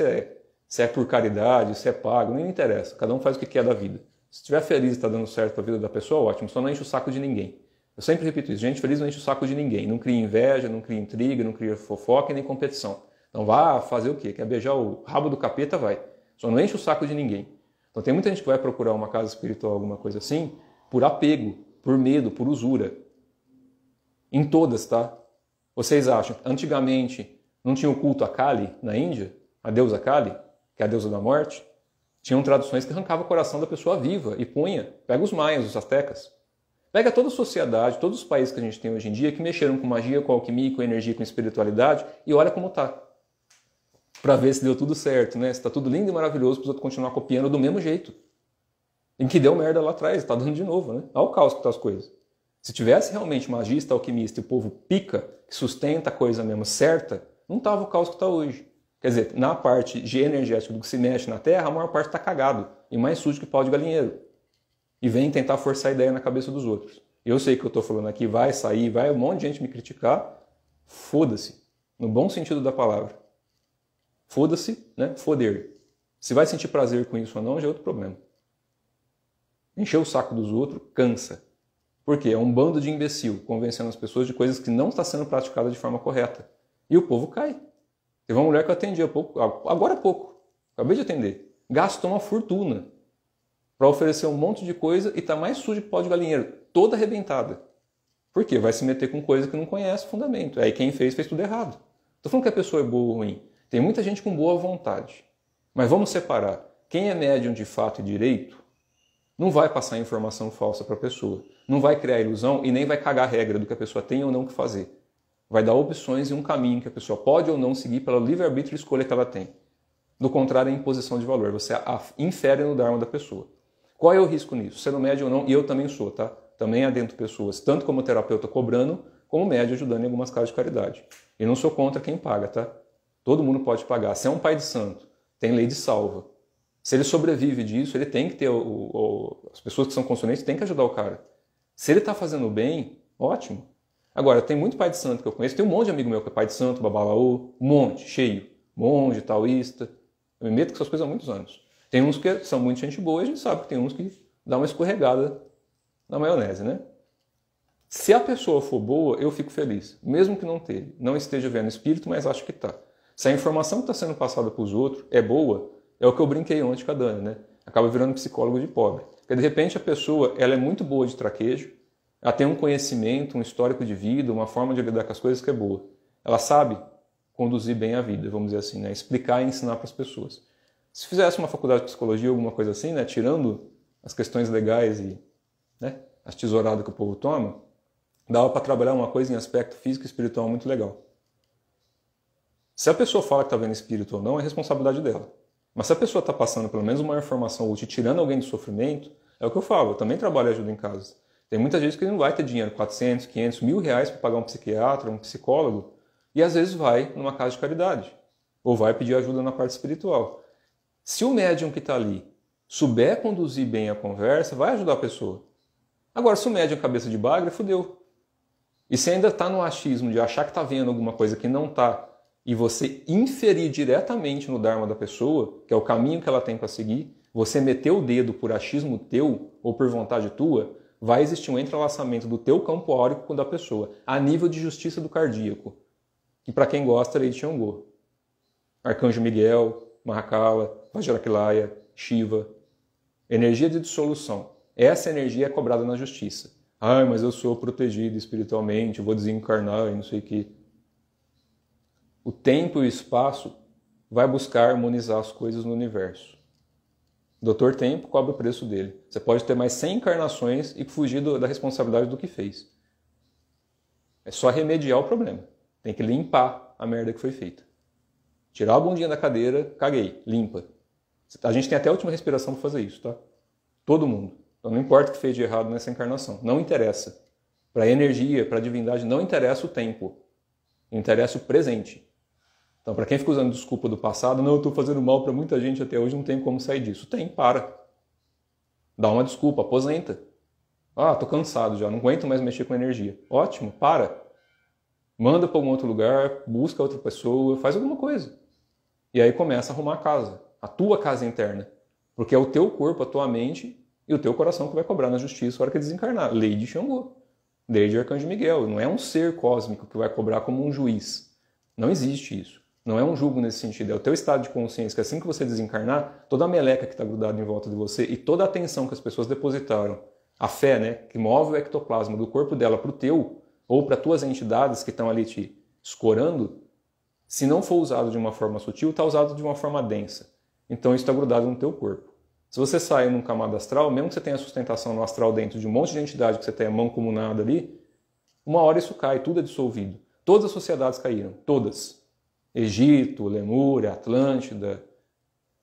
se é por caridade, se é pago, nem me interessa. Cada um faz o que quer da vida. Se estiver feliz e está dando certo para a vida da pessoa, ótimo. Só não enche o saco de ninguém. Eu sempre repito isso. Gente feliz não enche o saco de ninguém. Não cria inveja, não cria intriga, não cria fofoca e nem competição. Então vá fazer o quê? Quer beijar o rabo do capeta? Vai. Só não enche o saco de ninguém. Então tem muita gente que vai procurar uma casa espiritual, alguma coisa assim, por apego, por medo, por usura. Em todas, tá? Vocês acham? Antigamente não tinha o culto a Kali na Índia? A deusa Kali, que é a deusa da morte? Tinham traduções que arrancavam o coração da pessoa viva e punha. Pega os maias, os astecas. Pega toda a sociedade, todos os países que a gente tem hoje em dia que mexeram com magia, com alquimia, com energia, com espiritualidade e olha como tá. Para ver se deu tudo certo, né? Se tá tudo lindo e maravilhoso para os outros continuar copiando do mesmo jeito. Em que deu merda lá atrás, tá dando de novo, né? Olha o caos que tá as coisas. Se tivesse realmente magista, alquimista e o povo pica, que sustenta a coisa mesmo certa, não tava o caos que tá hoje. Quer dizer, na parte energética do que se mexe na Terra, a maior parte tá cagado e mais sujo que pau de galinheiro. E vem tentar forçar a ideia na cabeça dos outros. Eu sei que eu tô falando aqui, vai sair, vai um monte de gente me criticar, foda-se, no bom sentido da palavra. Foda-se, né? Foder. Se vai sentir prazer com isso ou não, já é outro problema. Encher o saco dos outros cansa. Por quê? É um bando de imbecil convencendo as pessoas de coisas que não está sendo praticadas de forma correta. E o povo cai. Teve uma mulher que eu atendi agora há pouco. Acabei de atender. Gastou uma fortuna para oferecer um monte de coisa e está mais sujo que pau de galinheiro. Toda arrebentada. Por quê? Vai se meter com coisa que não conhece o fundamento. Aí quem fez tudo errado. Estou falando que a pessoa é boa ou ruim. Tem muita gente com boa vontade. Mas vamos separar. Quem é médium de fato e direito não vai passar informação falsa para a pessoa. Não vai criar ilusão e nem vai cagar a regra do que a pessoa tem ou não que fazer. Vai dar opções e um caminho que a pessoa pode ou não seguir pelo livre-arbítrio e escolha que ela tem. Do contrário, é imposição de valor. Você infere no Dharma da pessoa. Qual é o risco nisso? Sendo médium ou não, e eu também sou, tá? Também adentro pessoas, tanto como terapeuta cobrando, como médium ajudando em algumas casas de caridade. E não sou contra quem paga, tá? Todo mundo pode pagar. Se é um pai de santo, tem lei de salva. Se ele sobrevive disso, ele tem que ter... as pessoas que são conscientes têm que ajudar o cara. Se ele está fazendo bem, ótimo. Agora, tem muito pai de santo que eu conheço. Tem um monte de amigo meu que é pai de santo, babalaô, um monte, cheio. Monge, taoísta. Eu me meto com essas coisas há muitos anos. Tem uns que são muito gente boa e a gente sabe que tem uns que dá uma escorregada na maionese, né? Se a pessoa for boa, eu fico feliz. Mesmo que não esteja vendo espírito, mas acho que está. Se a informação que está sendo passada para os outros é boa, É o que eu brinquei ontem com a Dani, né? Acaba virando psicólogo de pobre. Porque de repente a pessoa ela é muito boa de traquejo, ela tem um conhecimento, um histórico de vida, uma forma de lidar com as coisas que é boa. Ela sabe conduzir bem a vida, vamos dizer assim, né? Explicar e ensinar para as pessoas. Se fizesse uma faculdade de psicologia, alguma coisa assim, né? Tirando as questões legais e, né, as tesouradas que o povo toma, dava para trabalhar uma coisa em aspecto físico e espiritual muito legal. Se a pessoa fala que está vendo espírito ou não, é responsabilidade dela. Mas se a pessoa está passando pelo menos uma informação útil, tirando alguém do sofrimento, é o que eu falo, eu também trabalho e ajudo em casa. Tem muita gente que não vai ter dinheiro, 400, 500, R$1.000 para pagar um psiquiatra, um psicólogo, e às vezes vai numa casa de caridade, ou vai pedir ajuda na parte espiritual. Se o médium que está ali souber conduzir bem a conversa, vai ajudar a pessoa. Agora, se o médium é cabeça de bagre, fudeu. E se ainda está no achismo de achar que está vendo alguma coisa que não está, e você inferir diretamente no Dharma da pessoa, que é o caminho que ela tem para seguir, você meter o dedo por achismo teu ou por vontade tua, vai existir um entrelaçamento do teu campo áurico com o da pessoa, a nível de justiça do cardíaco. E para quem gosta, Lei de Xangô. Arcanjo Miguel, Mahakala, Vajrakeaya, Shiva. Energia de dissolução. Essa energia é cobrada na justiça. Ah, mas eu sou protegido espiritualmente, vou desencarnar e não sei o quê. O tempo e o espaço vai buscar harmonizar as coisas no universo. O Doutor Tempo cobra o preço dele. Você pode ter mais 100 encarnações e fugir da responsabilidade do que fez. É só remediar o problema. Tem que limpar a merda que foi feita. Tirar a bundinha da cadeira, caguei, limpa. A gente tem até a última respiração para fazer isso, tá? Todo mundo. Então não importa o que fez de errado nessa encarnação. Não interessa. Para a energia, para a divindade, não interessa o tempo. Interessa o presente. Então, para quem fica usando desculpa do passado, não, eu estou fazendo mal para muita gente até hoje, não tem como sair disso. Tem, para. Dá uma desculpa, aposenta. Ah, estou cansado já, não aguento mais mexer com energia. Ótimo, para. Manda para algum outro lugar, busca outra pessoa, faz alguma coisa. E aí começa a arrumar a casa, a tua casa interna. Porque é o teu corpo, a tua mente e o teu coração que vai cobrar na justiça na hora que desencarnar. Lei de Xangô, lei de Arcanjo Miguel. Não é um ser cósmico que vai cobrar como um juiz. Não existe isso. Não é um julgo nesse sentido. É o teu estado de consciência que assim que você desencarnar, toda a meleca que está grudada em volta de você e toda a atenção que as pessoas depositaram, a fé, né, que move o ectoplasma do corpo dela para o teu, ou para tuas entidades que estão ali te escorando, se não for usado de uma forma sutil, está usado de uma forma densa. Então isso está grudado no teu corpo. Se você sai num camada astral, mesmo que você tenha sustentação no astral dentro de um monte de entidade que você tenha mancomunada ali, uma hora isso cai, tudo é dissolvido. Todas as sociedades caíram, todas. Egito, Lemúria, Atlântida.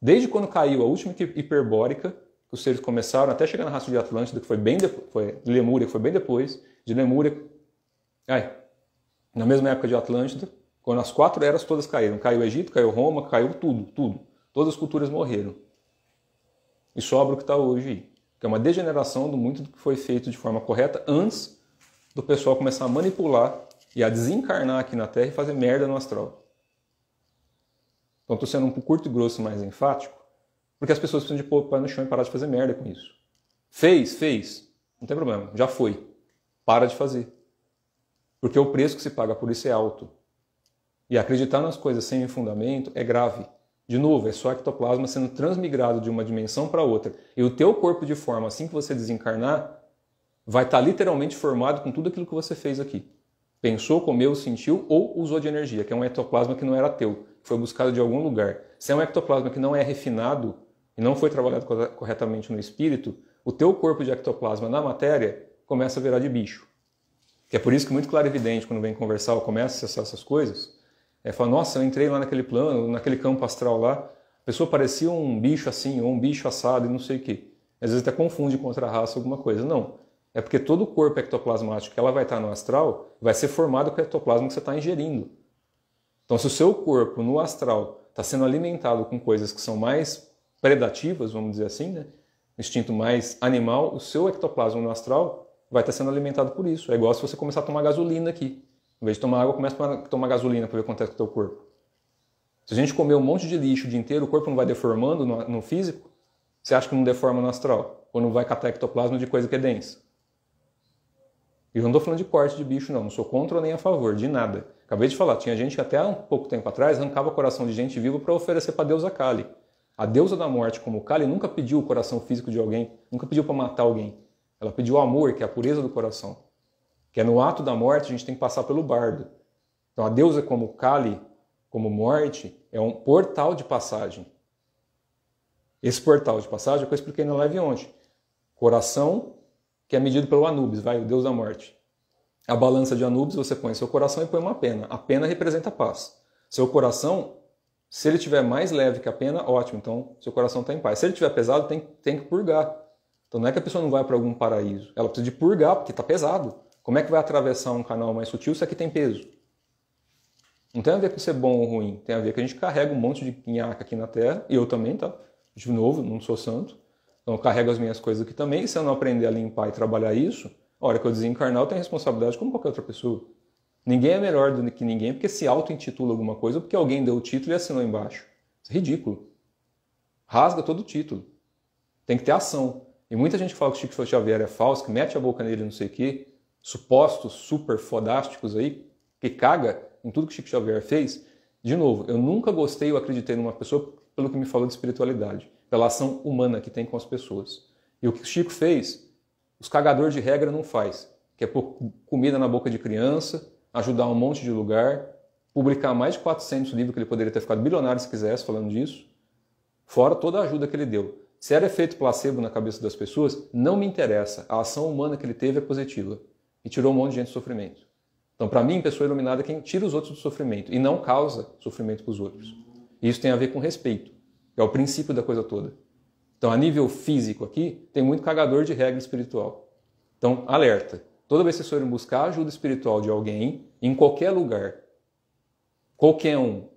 Desde quando caiu a última hiperbórica, que os seres começaram, até chegar na raça de Atlântida, que foi bem depois, de Lemúria, que foi bem depois, de Lemúria, na mesma época de Atlântida, quando as 4 eras todas caíram. Caiu o Egito, caiu Roma, caiu tudo, tudo. Todas as culturas morreram. E sobra o que está hoje aí, que é uma degeneração do muito do que foi feito de forma correta antes do pessoal começar a manipular e a desencarnar aqui na Terra e fazer merda no astral. Então estou sendo um curto e grosso mais enfático, porque as pessoas precisam de pôr o pé no chão e parar de fazer merda com isso. Fez. Não tem problema, já foi. Para de fazer. Porque o preço que se paga por isso é alto. E acreditar nas coisas sem fundamento é grave. De novo, é só ectoplasma sendo transmigrado de uma dimensão para outra. E o teu corpo de forma, assim que você desencarnar, vai estar literalmente formado com tudo aquilo que você fez aqui. Pensou, comeu, sentiu ou usou de energia, que é um ectoplasma que não era teu, que foi buscado de algum lugar. Se é um ectoplasma que não é refinado e não foi trabalhado corretamente no espírito, o teu corpo de ectoplasma na matéria começa a virar de bicho. Que é por isso que muito clarividente, quando vem conversar ou começa a acessar essas coisas, fala, nossa, eu entrei lá naquele plano, naquele campo astral lá, a pessoa parecia um bicho assim, ou um bicho assado e não sei o quê. Às vezes até confunde com outra raça alguma coisa. Não. É porque todo o corpo ectoplasmático que ela vai estar no astral vai ser formado com o ectoplasma que você está ingerindo. Então, se o seu corpo no astral está sendo alimentado com coisas que são mais predativas, vamos dizer assim, né? Instinto mais animal, o seu ectoplasma no astral vai estar sendo alimentado por isso. É igual se você começar a tomar gasolina aqui. Em vez de tomar água, começa a tomar gasolina para ver o que acontece com o teu corpo. Se a gente comer um monte de lixo o dia inteiro, o corpo não vai deformando no físico? Você acha que não deforma no astral? Ou não vai catar ectoplasma de coisa que é densa? E eu não estou falando de corte de bicho, não sou contra nem a favor, de nada. Acabei de falar, tinha gente que até há um pouco tempo atrás arrancava o coração de gente viva para oferecer para Deus a Kali. A deusa da morte, como Kali, nunca pediu o coração físico de alguém, nunca pediu para matar alguém. Ela pediu o amor, que é a pureza do coração. Que é no ato da morte a gente tem que passar pelo bardo. Então a deusa como Kali, como morte, é um portal de passagem. Esse portal de passagem é o que eu expliquei na live ontem. Coração, que é medido pelo Anubis, o deus da morte. A balança de Anubis, você põe seu coração e põe uma pena. A pena representa a paz. Seu coração, se ele tiver mais leve que a pena, ótimo, então seu coração está em paz. Se ele tiver pesado, tem que purgar. Então não é que a pessoa não vai para algum paraíso. Ela precisa de purgar, porque está pesado. Como é que vai atravessar um canal mais sutil se aqui tem peso? Não tem a ver com ser bom ou ruim. Tem a ver que a gente carrega um monte de nhaca aqui na Terra, e eu também, tá? De novo, não sou santo. Então eu carrego as minhas coisas aqui também, e se eu não aprender a limpar e trabalhar isso, a hora que eu desencarnar, eu tenho responsabilidade como qualquer outra pessoa. Ninguém é melhor do que ninguém porque se auto-intitula alguma coisa ou porque alguém deu o título e assinou embaixo. Isso é ridículo. Rasga todo o título. Tem que ter ação. E muita gente fala que o Chico Xavier é falso, que mete a boca nele não sei o quê, supostos super fodásticos aí, que caga em tudo que o Chico Xavier fez. De novo, eu nunca gostei ou acreditei numa pessoa pelo que me falou de espiritualidade, pela ação humana que tem com as pessoas. E o que o Chico fez, os cagadores de regra não faz, que é pôr comida na boca de criança, ajudar um monte de lugar, publicar mais de 400 livros que ele poderia ter ficado bilionário se quisesse falando disso, fora toda a ajuda que ele deu. Se era efeito placebo na cabeça das pessoas, não me interessa. A ação humana que ele teve é positiva. E tirou um monte de gente do sofrimento. Então, para mim, pessoa iluminada é quem tira os outros do sofrimento e não causa sofrimento para os outros. E isso tem a ver com respeito, que é o princípio da coisa toda. Então, a nível físico aqui, tem muito cagador de regra espiritual. Então, alerta. Toda vez que vocês forem buscar a ajuda espiritual de alguém, em qualquer lugar, qualquer um,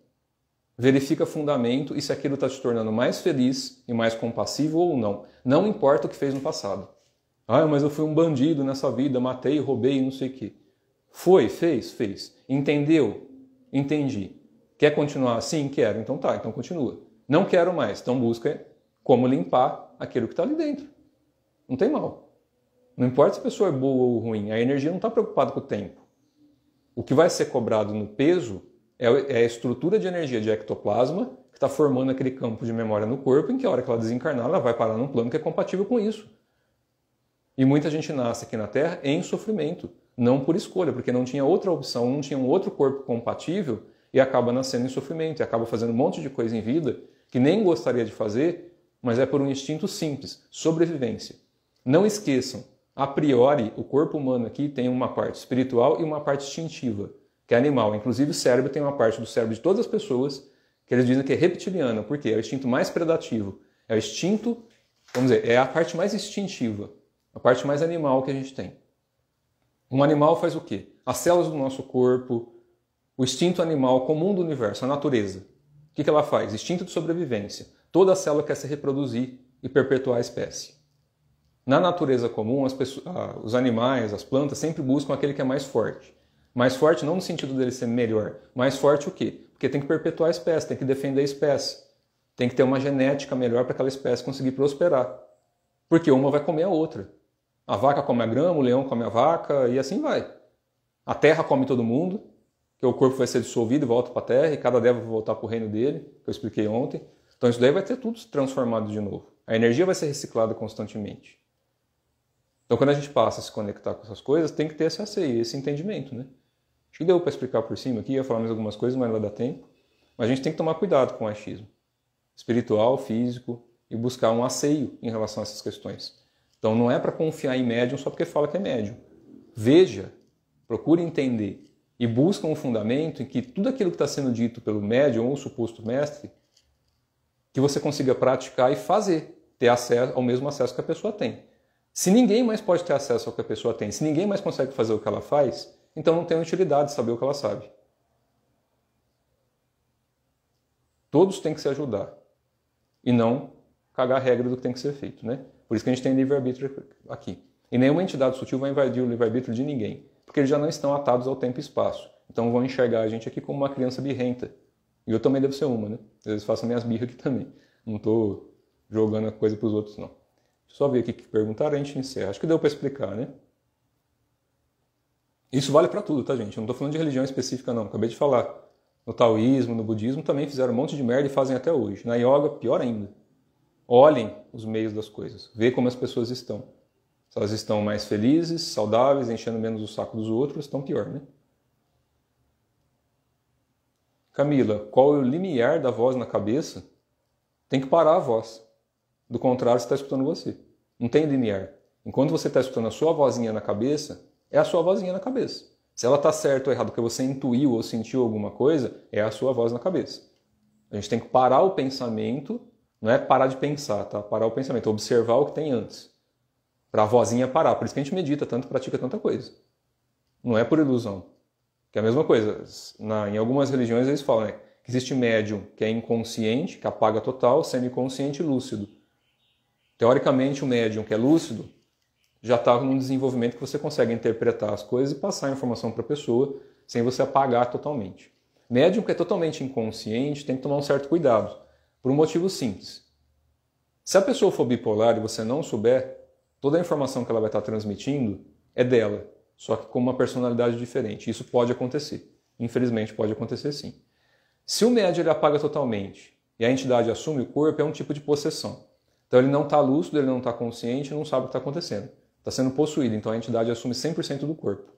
verifica fundamento e se aquilo está te tornando mais feliz e mais compassivo ou não. Não importa o que fez no passado. Ah, mas eu fui um bandido nessa vida, matei, roubei, não sei o quê. Foi, fez. Entendeu? Entendi. Quer continuar assim? Quero. Então tá, então continua. Não quero mais. Então busca como limpar aquilo que está ali dentro. Não tem mal. Não importa se a pessoa é boa ou ruim, a energia não está preocupada com o tempo. O que vai ser cobrado no peso é a estrutura de energia de ectoplasma que está formando aquele campo de memória no corpo, em que a hora que ela desencarnar, ela vai parar num plano que é compatível com isso. E muita gente nasce aqui na Terra em sofrimento, não por escolha, porque não tinha outra opção, não tinha um outro corpo compatível e acaba nascendo em sofrimento, e acaba fazendo um monte de coisa em vida que nem gostaria de fazer, mas é por um instinto simples, sobrevivência. Não esqueçam, a priori, o corpo humano aqui tem uma parte espiritual e uma parte instintiva, que é animal. Inclusive o cérebro tem uma parte do cérebro de todas as pessoas que eles dizem que é reptiliana, porque é o instinto mais predativo. É o instinto, vamos dizer, é a parte mais instintiva, a parte mais animal que a gente tem. Um animal faz o quê? As células do nosso corpo, o instinto animal comum do universo, a natureza. O que ela faz? Instinto de sobrevivência. Toda célula quer se reproduzir e perpetuar a espécie. Na natureza comum, os animais, as plantas sempre buscam aquele que é mais forte. Mais forte não no sentido dele ser melhor. Mais forte o quê? Porque tem que perpetuar a espécie, tem que defender a espécie. Tem que ter uma genética melhor para aquela espécie conseguir prosperar. Porque uma vai comer a outra. A vaca come a grama, o leão come a vaca e assim vai. A terra come todo mundo, que o corpo vai ser dissolvido e volta para a terra, e cada deva vai voltar para o reino dele, que eu expliquei ontem. Então isso daí vai ter tudo transformado de novo. A energia vai ser reciclada constantemente. Então, quando a gente passa a se conectar com essas coisas, tem que ter esse aceio, esse entendimento, né? Acho que deu para explicar por cima aqui, ia falar mais algumas coisas, mas não vai dar tempo. Mas a gente tem que tomar cuidado com o achismo espiritual, físico, e buscar um aceio em relação a essas questões. Então, não é para confiar em médium só porque fala que é médium. Veja, procure entender e busca um fundamento em que tudo aquilo que está sendo dito pelo médium ou suposto mestre, que você consiga praticar e fazer, ter acesso ao mesmo acesso que a pessoa tem. Se ninguém mais pode ter acesso ao que a pessoa tem, se ninguém mais consegue fazer o que ela faz, então não tem utilidade saber o que ela sabe. Todos têm que se ajudar e não cagar a regra do que tem que ser feito, né? Por isso que a gente tem livre-arbítrio aqui. E nenhuma entidade sutil vai invadir o livre-arbítrio de ninguém, porque eles já não estão atados ao tempo e espaço. Então vão enxergar a gente aqui como uma criança birrenta. E eu também devo ser uma, né? Às vezes faço minhas birras aqui também. Não estou jogando a coisa para os outros, não. Só ver aqui o que perguntaram e a gente encerra. Acho que deu para explicar, né? Isso vale para tudo, tá, gente? Eu não estou falando de religião específica, não. Acabei de falar no taoísmo, no budismo, também fizeram um monte de merda e fazem até hoje. Na yoga, pior ainda. Olhem os meios das coisas, vê como as pessoas estão. Se elas estão mais felizes, saudáveis, enchendo menos o saco dos outros, estão pior, né? Camila, qual é o limiar da voz na cabeça? Tem que parar a voz. Do contrário, você está escutando você. Não tem limiar. Enquanto você está escutando a sua vozinha na cabeça, é a sua vozinha na cabeça. Se ela está certa ou errada porque você intuiu ou sentiu alguma coisa, é a sua voz na cabeça. A gente tem que parar o pensamento, não é parar de pensar, tá? Parar o pensamento, observar o que tem antes. Para a vozinha parar. Por isso que a gente medita tanto, pratica tanta coisa. Não é por ilusão. Que é a mesma coisa. Em algumas religiões eles falam, né, que existe médium que é inconsciente, que apaga total, semiconsciente e lúcido. Teoricamente, o médium que é lúcido já está num desenvolvimento que você consegue interpretar as coisas e passar a informação para a pessoa sem você apagar totalmente. Médium que é totalmente inconsciente tem que tomar um certo cuidado, por um motivo simples. Se a pessoa for bipolar e você não souber, toda a informação que ela vai estar transmitindo é dela, só que com uma personalidade diferente. Isso pode acontecer. Infelizmente pode acontecer sim. Se o médium ele apaga totalmente e a entidade assume o corpo, é um tipo de possessão. Então ele não está lúcido, ele não está consciente, não sabe o que está acontecendo. Está sendo possuído, então a entidade assume 100% do corpo.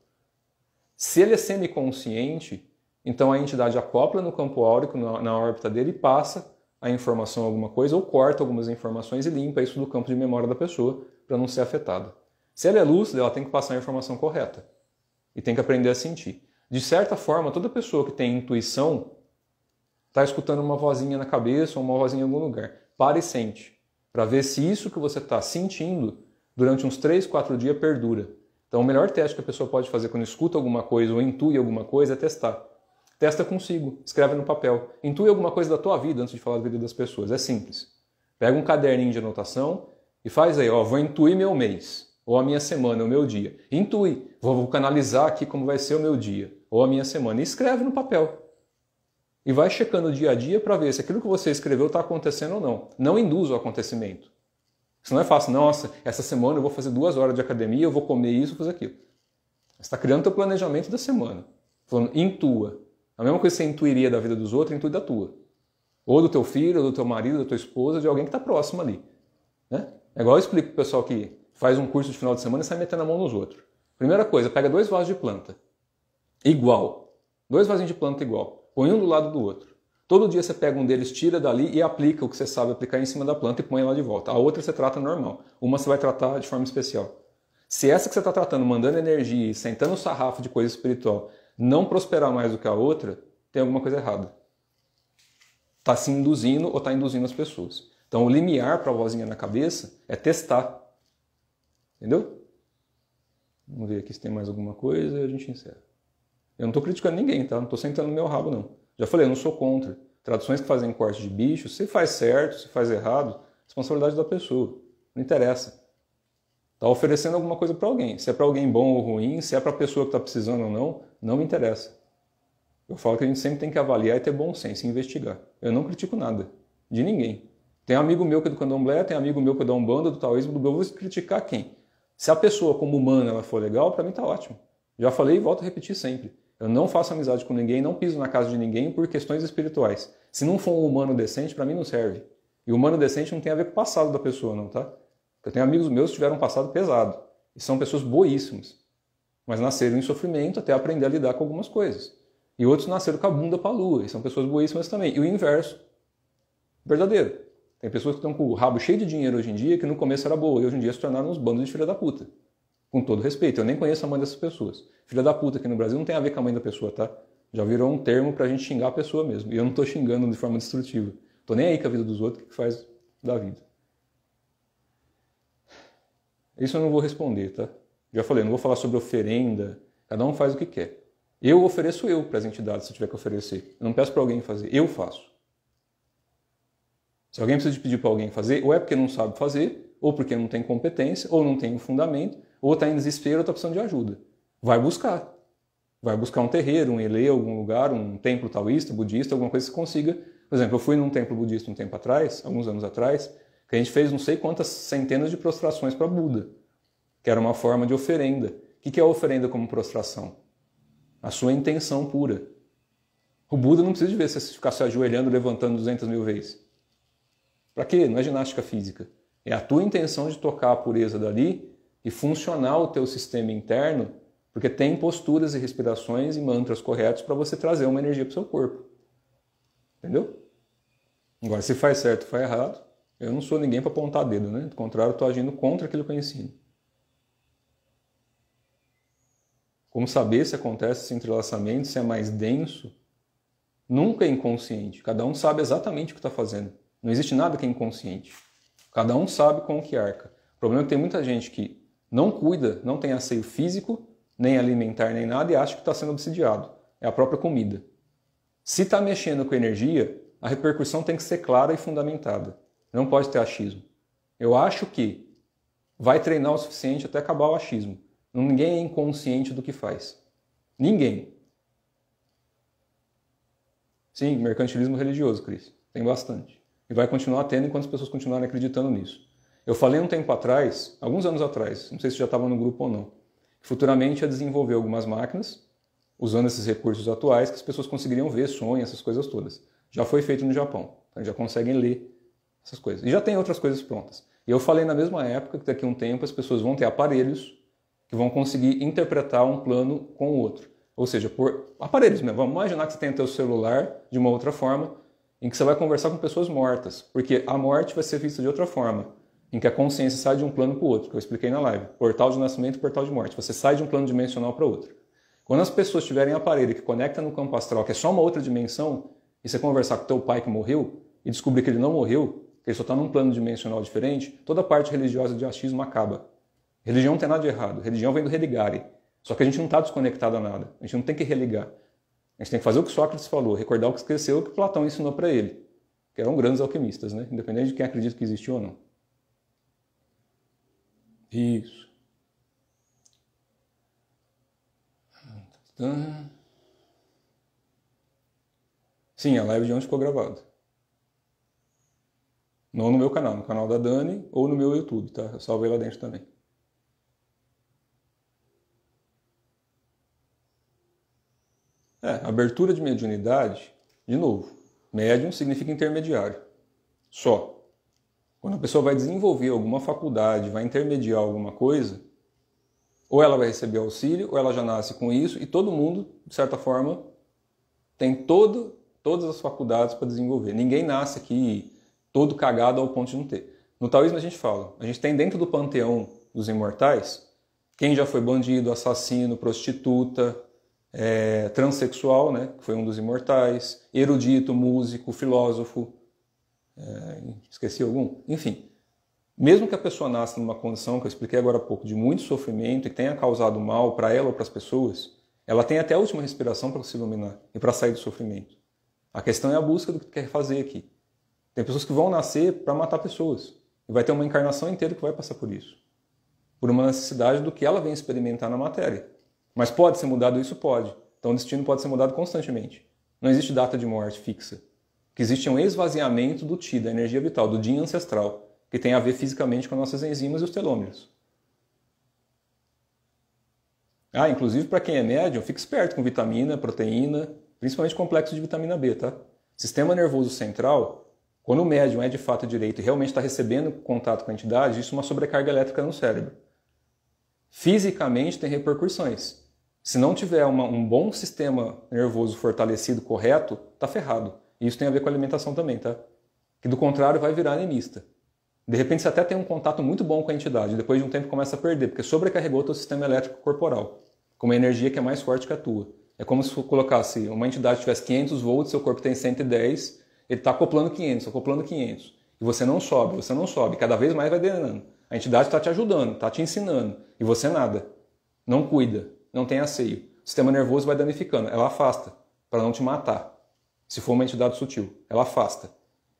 Se ele é semiconsciente, então a entidade acopla no campo áurico, na órbita dele, e passa a informação alguma coisa, ou corta algumas informações e limpa isso do campo de memória da pessoa, para não ser afetada. Se ela é lúcida, ela tem que passar a informação correta. E tem que aprender a sentir. De certa forma, toda pessoa que tem intuição está escutando uma vozinha na cabeça ou uma vozinha em algum lugar. Para e sente. Para ver se isso que você está sentindo durante uns 3, 4 dias perdura. Então o melhor teste que a pessoa pode fazer quando escuta alguma coisa ou intui alguma coisa é testar. Testa consigo, escreve no papel. Intui alguma coisa da tua vida antes de falar da vida das pessoas. É simples. Pega um caderninho de anotação e faz aí, ó, vou intuir meu mês, ou a minha semana, o meu dia. Intui, vou canalizar aqui como vai ser o meu dia, ou a minha semana. E escreve no papel. E vai checando dia a dia para ver se aquilo que você escreveu está acontecendo ou não. Não induza o acontecimento. Isso não é fácil. Nossa, essa semana eu vou fazer 2 horas de academia, eu vou comer isso, fazer aquilo. Você está criando o teu planejamento da semana. Falando, intua. A mesma coisa que você intuiria da vida dos outros, intui da tua. Ou do teu filho, ou do teu marido, da tua esposa, de alguém que está próximo ali. Né? É igual eu explico para o pessoal que faz um curso de final de semana e sai metendo a mão nos outros. Primeira coisa, pega 2 vasos de planta. Igual. 2 vasinhos de planta igual. Põe um do lado do outro. Todo dia você pega um deles, tira dali e aplica o que você sabe aplicar em cima da planta e põe lá de volta. A outra você trata normal. Uma você vai tratar de forma especial. Se essa que você está tratando, mandando energia e sentando o sarrafo de coisa espiritual, não prosperar mais do que a outra, tem alguma coisa errada. Está se induzindo ou está induzindo as pessoas. Então o limiar para a vozinha na cabeça é testar. Entendeu? Vamos ver aqui se tem mais alguma coisa e a gente encerra. Eu não estou criticando ninguém, tá? Não estou sentando no meu rabo, não. Já falei, eu não sou contra. Traduções que fazem corte de bicho, se faz certo, se faz errado, responsabilidade da pessoa. Não interessa. Está oferecendo alguma coisa para alguém. Se é para alguém bom ou ruim, se é para a pessoa que está precisando ou não, não me interessa. Eu falo que a gente sempre tem que avaliar e ter bom senso e investigar. Eu não critico nada. De ninguém. Tem amigo meu que é do candomblé, tem amigo meu que é da Umbanda, do taoísmo, do Buda. Eu vou criticar quem? Se a pessoa como humana ela for legal, para mim está ótimo. Já falei e volto a repetir sempre. Eu não faço amizade com ninguém, não piso na casa de ninguém por questões espirituais. Se não for um humano decente, para mim não serve. E o humano decente não tem a ver com o passado da pessoa, não, tá? Eu tenho amigos meus que tiveram um passado pesado. E são pessoas boíssimas. Mas nasceram em sofrimento até aprender a lidar com algumas coisas. E outros nasceram com a bunda para a lua. E são pessoas boíssimas também. E o inverso. Verdadeiro. Tem pessoas que estão com o rabo cheio de dinheiro hoje em dia, que no começo era boa. E hoje em dia se tornaram uns bandos de filha da puta. Com todo respeito, eu nem conheço a mãe dessas pessoas. Filha da puta aqui no Brasil não tem a ver com a mãe da pessoa, tá? Já virou um termo pra gente xingar a pessoa mesmo. E eu não tô xingando de forma destrutiva. Tô nem aí com a vida dos outros, o que faz da vida. Isso eu não vou responder, tá? Já falei, não vou falar sobre oferenda. Cada um faz o que quer. Eu ofereço eu para as entidades, se tiver que oferecer. Eu não peço para alguém fazer, eu faço. Se alguém precisa de pedir para alguém fazer, ou é porque não sabe fazer, ou porque não tem competência, ou não tem um fundamento, ou está em desespero, ou está precisando de ajuda. Vai buscar. Vai buscar um terreiro, um elê, algum lugar, um templo taoísta, budista, alguma coisa que consiga. Por exemplo, eu fui num templo budista um tempo atrás, alguns anos atrás, que a gente fez não sei quantas centenas de prostrações para Buda, que era uma forma de oferenda. O que é a oferenda como prostração? A sua intenção pura. O Buda não precisa de ver você ficar se ajoelhando, levantando 200 mil vezes. Para quê? Não é ginástica física. É a tua intenção de tocar a pureza dali e funcionar o teu sistema interno, porque tem posturas e respirações e mantras corretos para você trazer uma energia para o seu corpo. Entendeu? Agora, se faz certo ou faz errado, eu não sou ninguém para apontar dedo, né? Do contrário, eu estou agindo contra aquilo que eu ensino. Como saber se acontece esse entrelaçamento, se é mais denso? Nunca é inconsciente. Cada um sabe exatamente o que está fazendo. Não existe nada que é inconsciente. Cada um sabe com o que arca. O problema é que tem muita gente que não cuida, não tem asseio físico, nem alimentar, nem nada, e acha que está sendo obsidiado. É a própria comida. Se está mexendo com energia, a repercussão tem que ser clara e fundamentada. Não pode ter achismo. Eu acho que vai treinar o suficiente até acabar o achismo. Ninguém é inconsciente do que faz. Ninguém. Sim, mercantilismo religioso, Cris. Tem bastante. E vai continuar tendo enquanto as pessoas continuarem acreditando nisso. Eu falei um tempo atrás, alguns anos atrás, não sei se já estava no grupo ou não, que futuramente ia desenvolver algumas máquinas, usando esses recursos atuais, que as pessoas conseguiriam ver sonhos, essas coisas todas. Já foi feito no Japão. Então já conseguem ler essas coisas. E já tem outras coisas prontas. E eu falei na mesma época que daqui a um tempo as pessoas vão ter aparelhos que vão conseguir interpretar um plano com o outro. Ou seja, por aparelhos mesmo. Vamos imaginar que você tem o seu celular de uma outra forma, em que você vai conversar com pessoas mortas, porque a morte vai ser vista de outra forma, em que a consciência sai de um plano para o outro, que eu expliquei na live. Portal de nascimento e portal de morte. Você sai de um plano dimensional para outro. Quando as pessoas tiverem aparelho que conecta no campo astral, que é só uma outra dimensão, e você conversar com o teu pai que morreu, e descobrir que ele não morreu, que ele só está num plano dimensional diferente, toda a parte religiosa de achismo acaba. Religião não tem nada de errado. Religião vem do religare. Só que a gente não está desconectado a nada. A gente não tem que religar. A gente tem que fazer o que Sócrates falou, recordar o que esqueceu, o que Platão ensinou para ele. Que eram grandes alquimistas, né? Independente de quem acredita que existiu ou não. Isso. Sim, a live de ontem ficou gravada. Não no meu canal, no canal da Dani ou no meu YouTube, tá? Eu salvei lá dentro também. Abertura de mediunidade, de novo, médium significa intermediário. Só. Quando a pessoa vai desenvolver alguma faculdade, vai intermediar alguma coisa, ou ela vai receber auxílio, ou ela já nasce com isso, e todo mundo, de certa forma, tem todas as faculdades para desenvolver. Ninguém nasce aqui todo cagado ao ponto de não ter. No taoísmo a gente fala, a gente tem dentro do panteão dos imortais, quem já foi bandido, assassino, prostituta, transexual, né, que foi um dos imortais, erudito, músico, filósofo, esqueci algum? Enfim, mesmo que a pessoa nasça numa condição, que eu expliquei agora há pouco, de muito sofrimento e que tenha causado mal para ela ou para as pessoas, ela tem até a última respiração para se iluminar e para sair do sofrimento. A questão é a busca do que quer fazer aqui. Tem pessoas que vão nascer para matar pessoas. E vai ter uma encarnação inteira que vai passar por isso. Por uma necessidade do que ela vem experimentar na matéria. Mas pode ser mudado isso? Pode. Então o destino pode ser mudado constantemente. Não existe data de morte fixa. O que existe é um esvaziamento do Ti, da energia vital, do Yin ancestral, que tem a ver fisicamente com as nossas enzimas e os telômeros. Inclusive para quem é médium, fique esperto com vitamina, proteína, principalmente complexo de vitamina B, tá? Sistema nervoso central, quando o médium é de fato direito e realmente está recebendo contato com a entidade, isso é uma sobrecarga elétrica no cérebro. Fisicamente tem repercussões. Se não tiver um bom sistema nervoso fortalecido, correto, tá ferrado. E isso tem a ver com a alimentação também, tá? Que do contrário vai virar anemista. De repente você até tem um contato muito bom com a entidade, depois de um tempo começa a perder, porque sobrecarregou o teu sistema elétrico corporal, com uma energia que é mais forte que a tua. É como se colocasse uma entidade que tivesse 500 volts, seu corpo tem 110, ele está acoplando 500, acoplando 500. E você não sobe, cada vez mais vai drenando. A entidade está te ajudando, está te ensinando, e você nada. Não cuida, não tem asseio. O sistema nervoso vai danificando, ela afasta, para não te matar. Se for uma entidade sutil, ela afasta.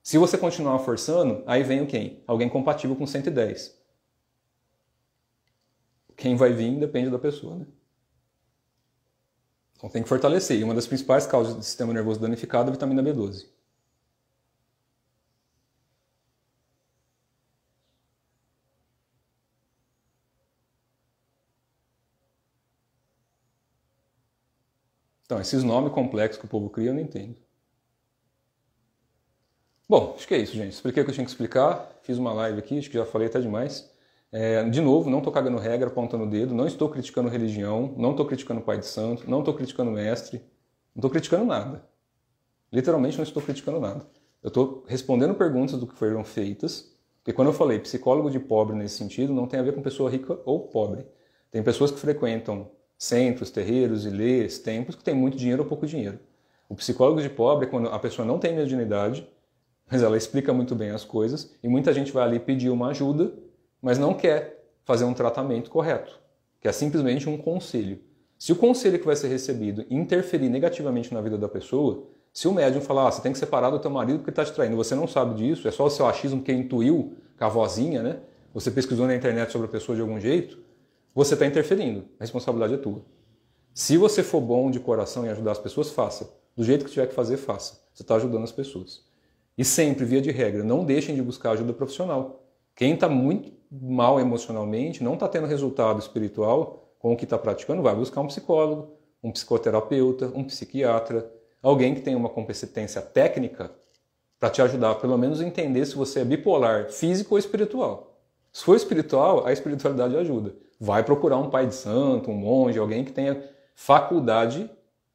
Se você continuar forçando, aí vem o quem? Alguém compatível com 110. Quem vai vir depende da pessoa, né? Então tem que fortalecer. E uma das principais causas do sistema nervoso danificado é a vitamina B12. Então, esses nomes complexos que o povo cria, eu não entendo. Bom, acho que é isso, gente. Expliquei o que eu tinha que explicar. Fiz uma live aqui, acho que já falei até demais. De novo, não estou cagando regra, apontando o dedo. Não estou criticando religião. Não estou criticando pai de santo. Não estou criticando mestre. Não estou criticando nada. Literalmente não estou criticando nada. Eu estou respondendo perguntas do que foram feitas. Porque quando eu falei psicólogo de pobre nesse sentido, não tem a ver com pessoa rica ou pobre. Tem pessoas que frequentam centros, terreiros, ilês, templos, que têm muito dinheiro ou pouco dinheiro. O psicólogo de pobre é quando a pessoa não tem mediunidade, mas ela explica muito bem as coisas, e muita gente vai ali pedir uma ajuda, mas não quer fazer um tratamento correto, que é simplesmente um conselho. Se o conselho que vai ser recebido interferir negativamente na vida da pessoa, se o médium falar, você tem que separar do teu marido porque está te traindo, você não sabe disso, é só o seu achismo que intuiu com a vozinha, né? Você pesquisou na internet sobre a pessoa de algum jeito, você está interferindo, a responsabilidade é tua. Se você for bom de coração em ajudar as pessoas, faça. Do jeito que tiver que fazer, faça. Você está ajudando as pessoas. E sempre, via de regra, não deixem de buscar ajuda profissional. Quem está muito mal emocionalmente, não está tendo resultado espiritual com o que está praticando, vai buscar um psicólogo, um psicoterapeuta, um psiquiatra, alguém que tenha uma competência técnica para te ajudar, pelo menos a entender se você é bipolar, físico ou espiritual. Se for espiritual, a espiritualidade ajuda. Vai procurar um pai de santo, um monge, alguém que tenha faculdade,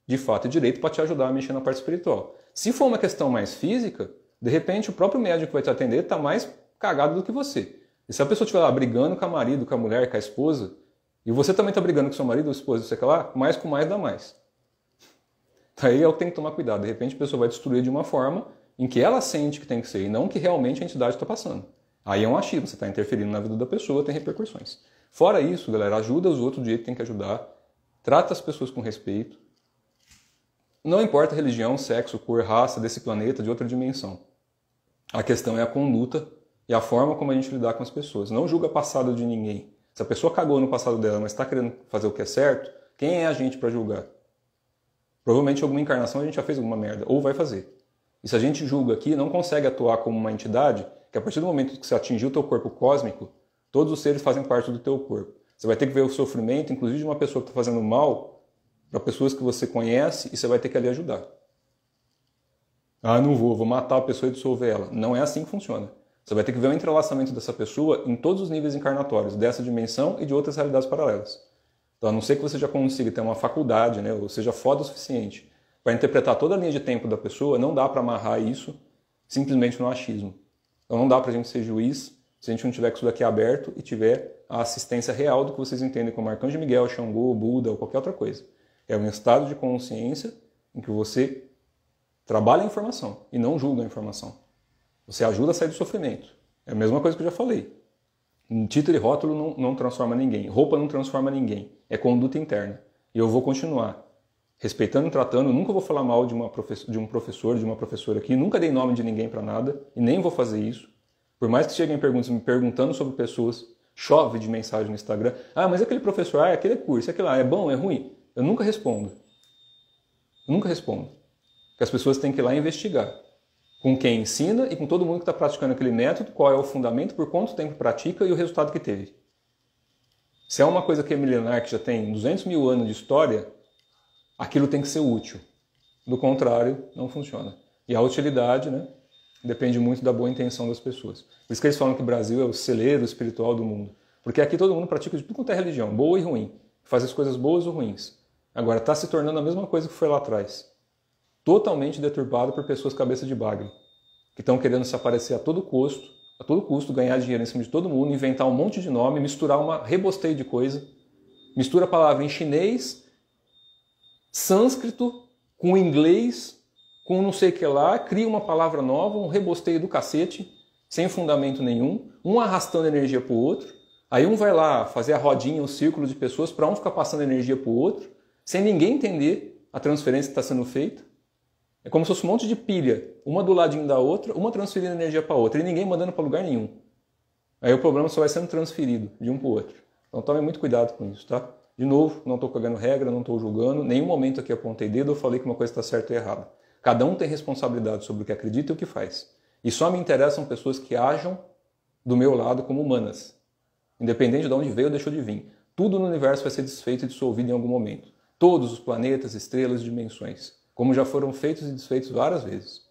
de fato e direito, para te ajudar a mexer na parte espiritual. Se for uma questão mais física, de repente o próprio médico que vai te atender está mais cagado do que você. E se a pessoa estiver lá brigando com o marido, com a mulher, com a esposa, e você também está brigando com seu marido, esposa, sei lá, mais com mais dá mais. Aí é o que tem que tomar cuidado. De repente a pessoa vai destruir de uma forma em que ela sente que tem que ser, e não que realmente a entidade está passando. Aí é um achismo, você está interferindo na vida da pessoa, tem repercussões. Fora isso, galera, ajuda os outros do jeito que tem que ajudar, trata as pessoas com respeito. Não importa a religião, sexo, cor, raça desse planeta, de outra dimensão. A questão é a conduta e a forma como a gente lidar com as pessoas. Não julga passado de ninguém. Se a pessoa cagou no passado dela, mas está querendo fazer o que é certo, quem é a gente para julgar? Provavelmente em alguma encarnação a gente já fez alguma merda, ou vai fazer. E se a gente julga aqui, não consegue atuar como uma entidade, que a partir do momento que você atingiu o teu corpo cósmico, todos os seres fazem parte do teu corpo. Você vai ter que ver o sofrimento, inclusive de uma pessoa que está fazendo mal, para pessoas que você conhece, e você vai ter que ali ajudar. Ah, não vou matar a pessoa e dissolver ela. Não é assim que funciona. Você vai ter que ver o entrelaçamento dessa pessoa em todos os níveis encarnatórios, dessa dimensão e de outras realidades paralelas. Então, a não ser que você já consiga ter uma faculdade, né, ou seja foda o suficiente para interpretar toda a linha de tempo da pessoa, não dá para amarrar isso simplesmente no achismo. Então não dá para a gente ser juiz se a gente não tiver com isso daqui aberto e tiver a assistência real do que vocês entendem como Arcanjo Miguel, Xangô, Buda ou qualquer outra coisa. É um estado de consciência em que você trabalha a informação e não julga a informação. Você ajuda a sair do sofrimento. É a mesma coisa que eu já falei. Título e rótulo não transforma ninguém. Roupa não transforma ninguém. É conduta interna. E eu vou continuar respeitando e tratando. Nunca vou falar mal de um professor, de uma professora aqui. Nunca dei nome de ninguém para nada. E nem vou fazer isso. Por mais que cheguem perguntas me perguntando sobre pessoas, chove de mensagem no Instagram. Ah, mas aquele professor, aquele curso, aquele lá, é bom, é ruim? Eu nunca respondo. Eu nunca respondo. Porque as pessoas têm que ir lá investigar. Com quem ensina e com todo mundo que está praticando aquele método, qual é o fundamento, por quanto tempo pratica e o resultado que teve. Se é uma coisa que é milenar, que já tem 200 mil anos de história, aquilo tem que ser útil. Do contrário, não funciona. E a utilidade, né, depende muito da boa intenção das pessoas. Por isso que eles falam que o Brasil é o celeiro espiritual do mundo. Porque aqui todo mundo pratica de tudo quanto é religião, boa e ruim. Faz as coisas boas ou ruins. Agora está se tornando a mesma coisa que foi lá atrás. Totalmente deturbado por pessoas cabeça de bagre, que estão querendo se aparecer a todo custo, ganhar dinheiro em cima de todo mundo, inventar um monte de nome, misturar uma rebosteio de coisa, mistura a palavra em chinês, sânscrito, com inglês, com não sei o que lá, cria uma palavra nova, um rebosteio do cacete, sem fundamento nenhum, um arrastando energia para o outro, aí um vai lá fazer a rodinha, um círculo de pessoas, para um ficar passando energia para o outro, sem ninguém entender a transferência que está sendo feita. É como se fosse um monte de pilha, uma do ladinho da outra, uma transferindo energia para a outra, e ninguém mandando para lugar nenhum. Aí o problema só vai sendo transferido de um para o outro. Então tome muito cuidado com isso, tá? De novo, não estou cagando regra, não estou julgando, nenhum momento aqui apontei dedo ou falei que uma coisa está certa ou errada. Cada um tem responsabilidade sobre o que acredita e o que faz. E só me interessam pessoas que ajam do meu lado como humanas. Independente de onde veio ou deixou de vir. Tudo no universo vai ser desfeito e dissolvido em algum momento. todos os planetas, estrelas e dimensões, como já foram feitos e desfeitos várias vezes.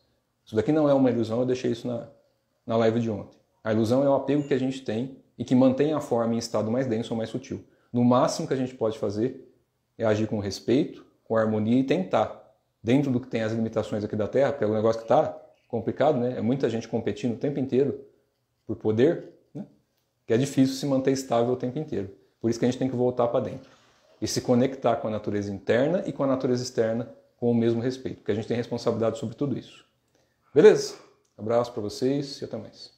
Isso daqui não é uma ilusão, eu deixei isso na live de ontem. A ilusão é o apego que a gente tem e que mantém a forma em estado mais denso ou mais sutil. No máximo que a gente pode fazer é agir com respeito, com harmonia e tentar, dentro do que tem as limitações aqui da Terra, porque é um negócio que está complicado, né? É muita gente competindo o tempo inteiro por poder, né? Que é difícil se manter estável o tempo inteiro. Por isso que a gente tem que voltar para dentro e se conectar com a natureza interna e com a natureza externa com o mesmo respeito, porque a gente tem responsabilidade sobre tudo isso. Beleza? Abraço para vocês e até mais.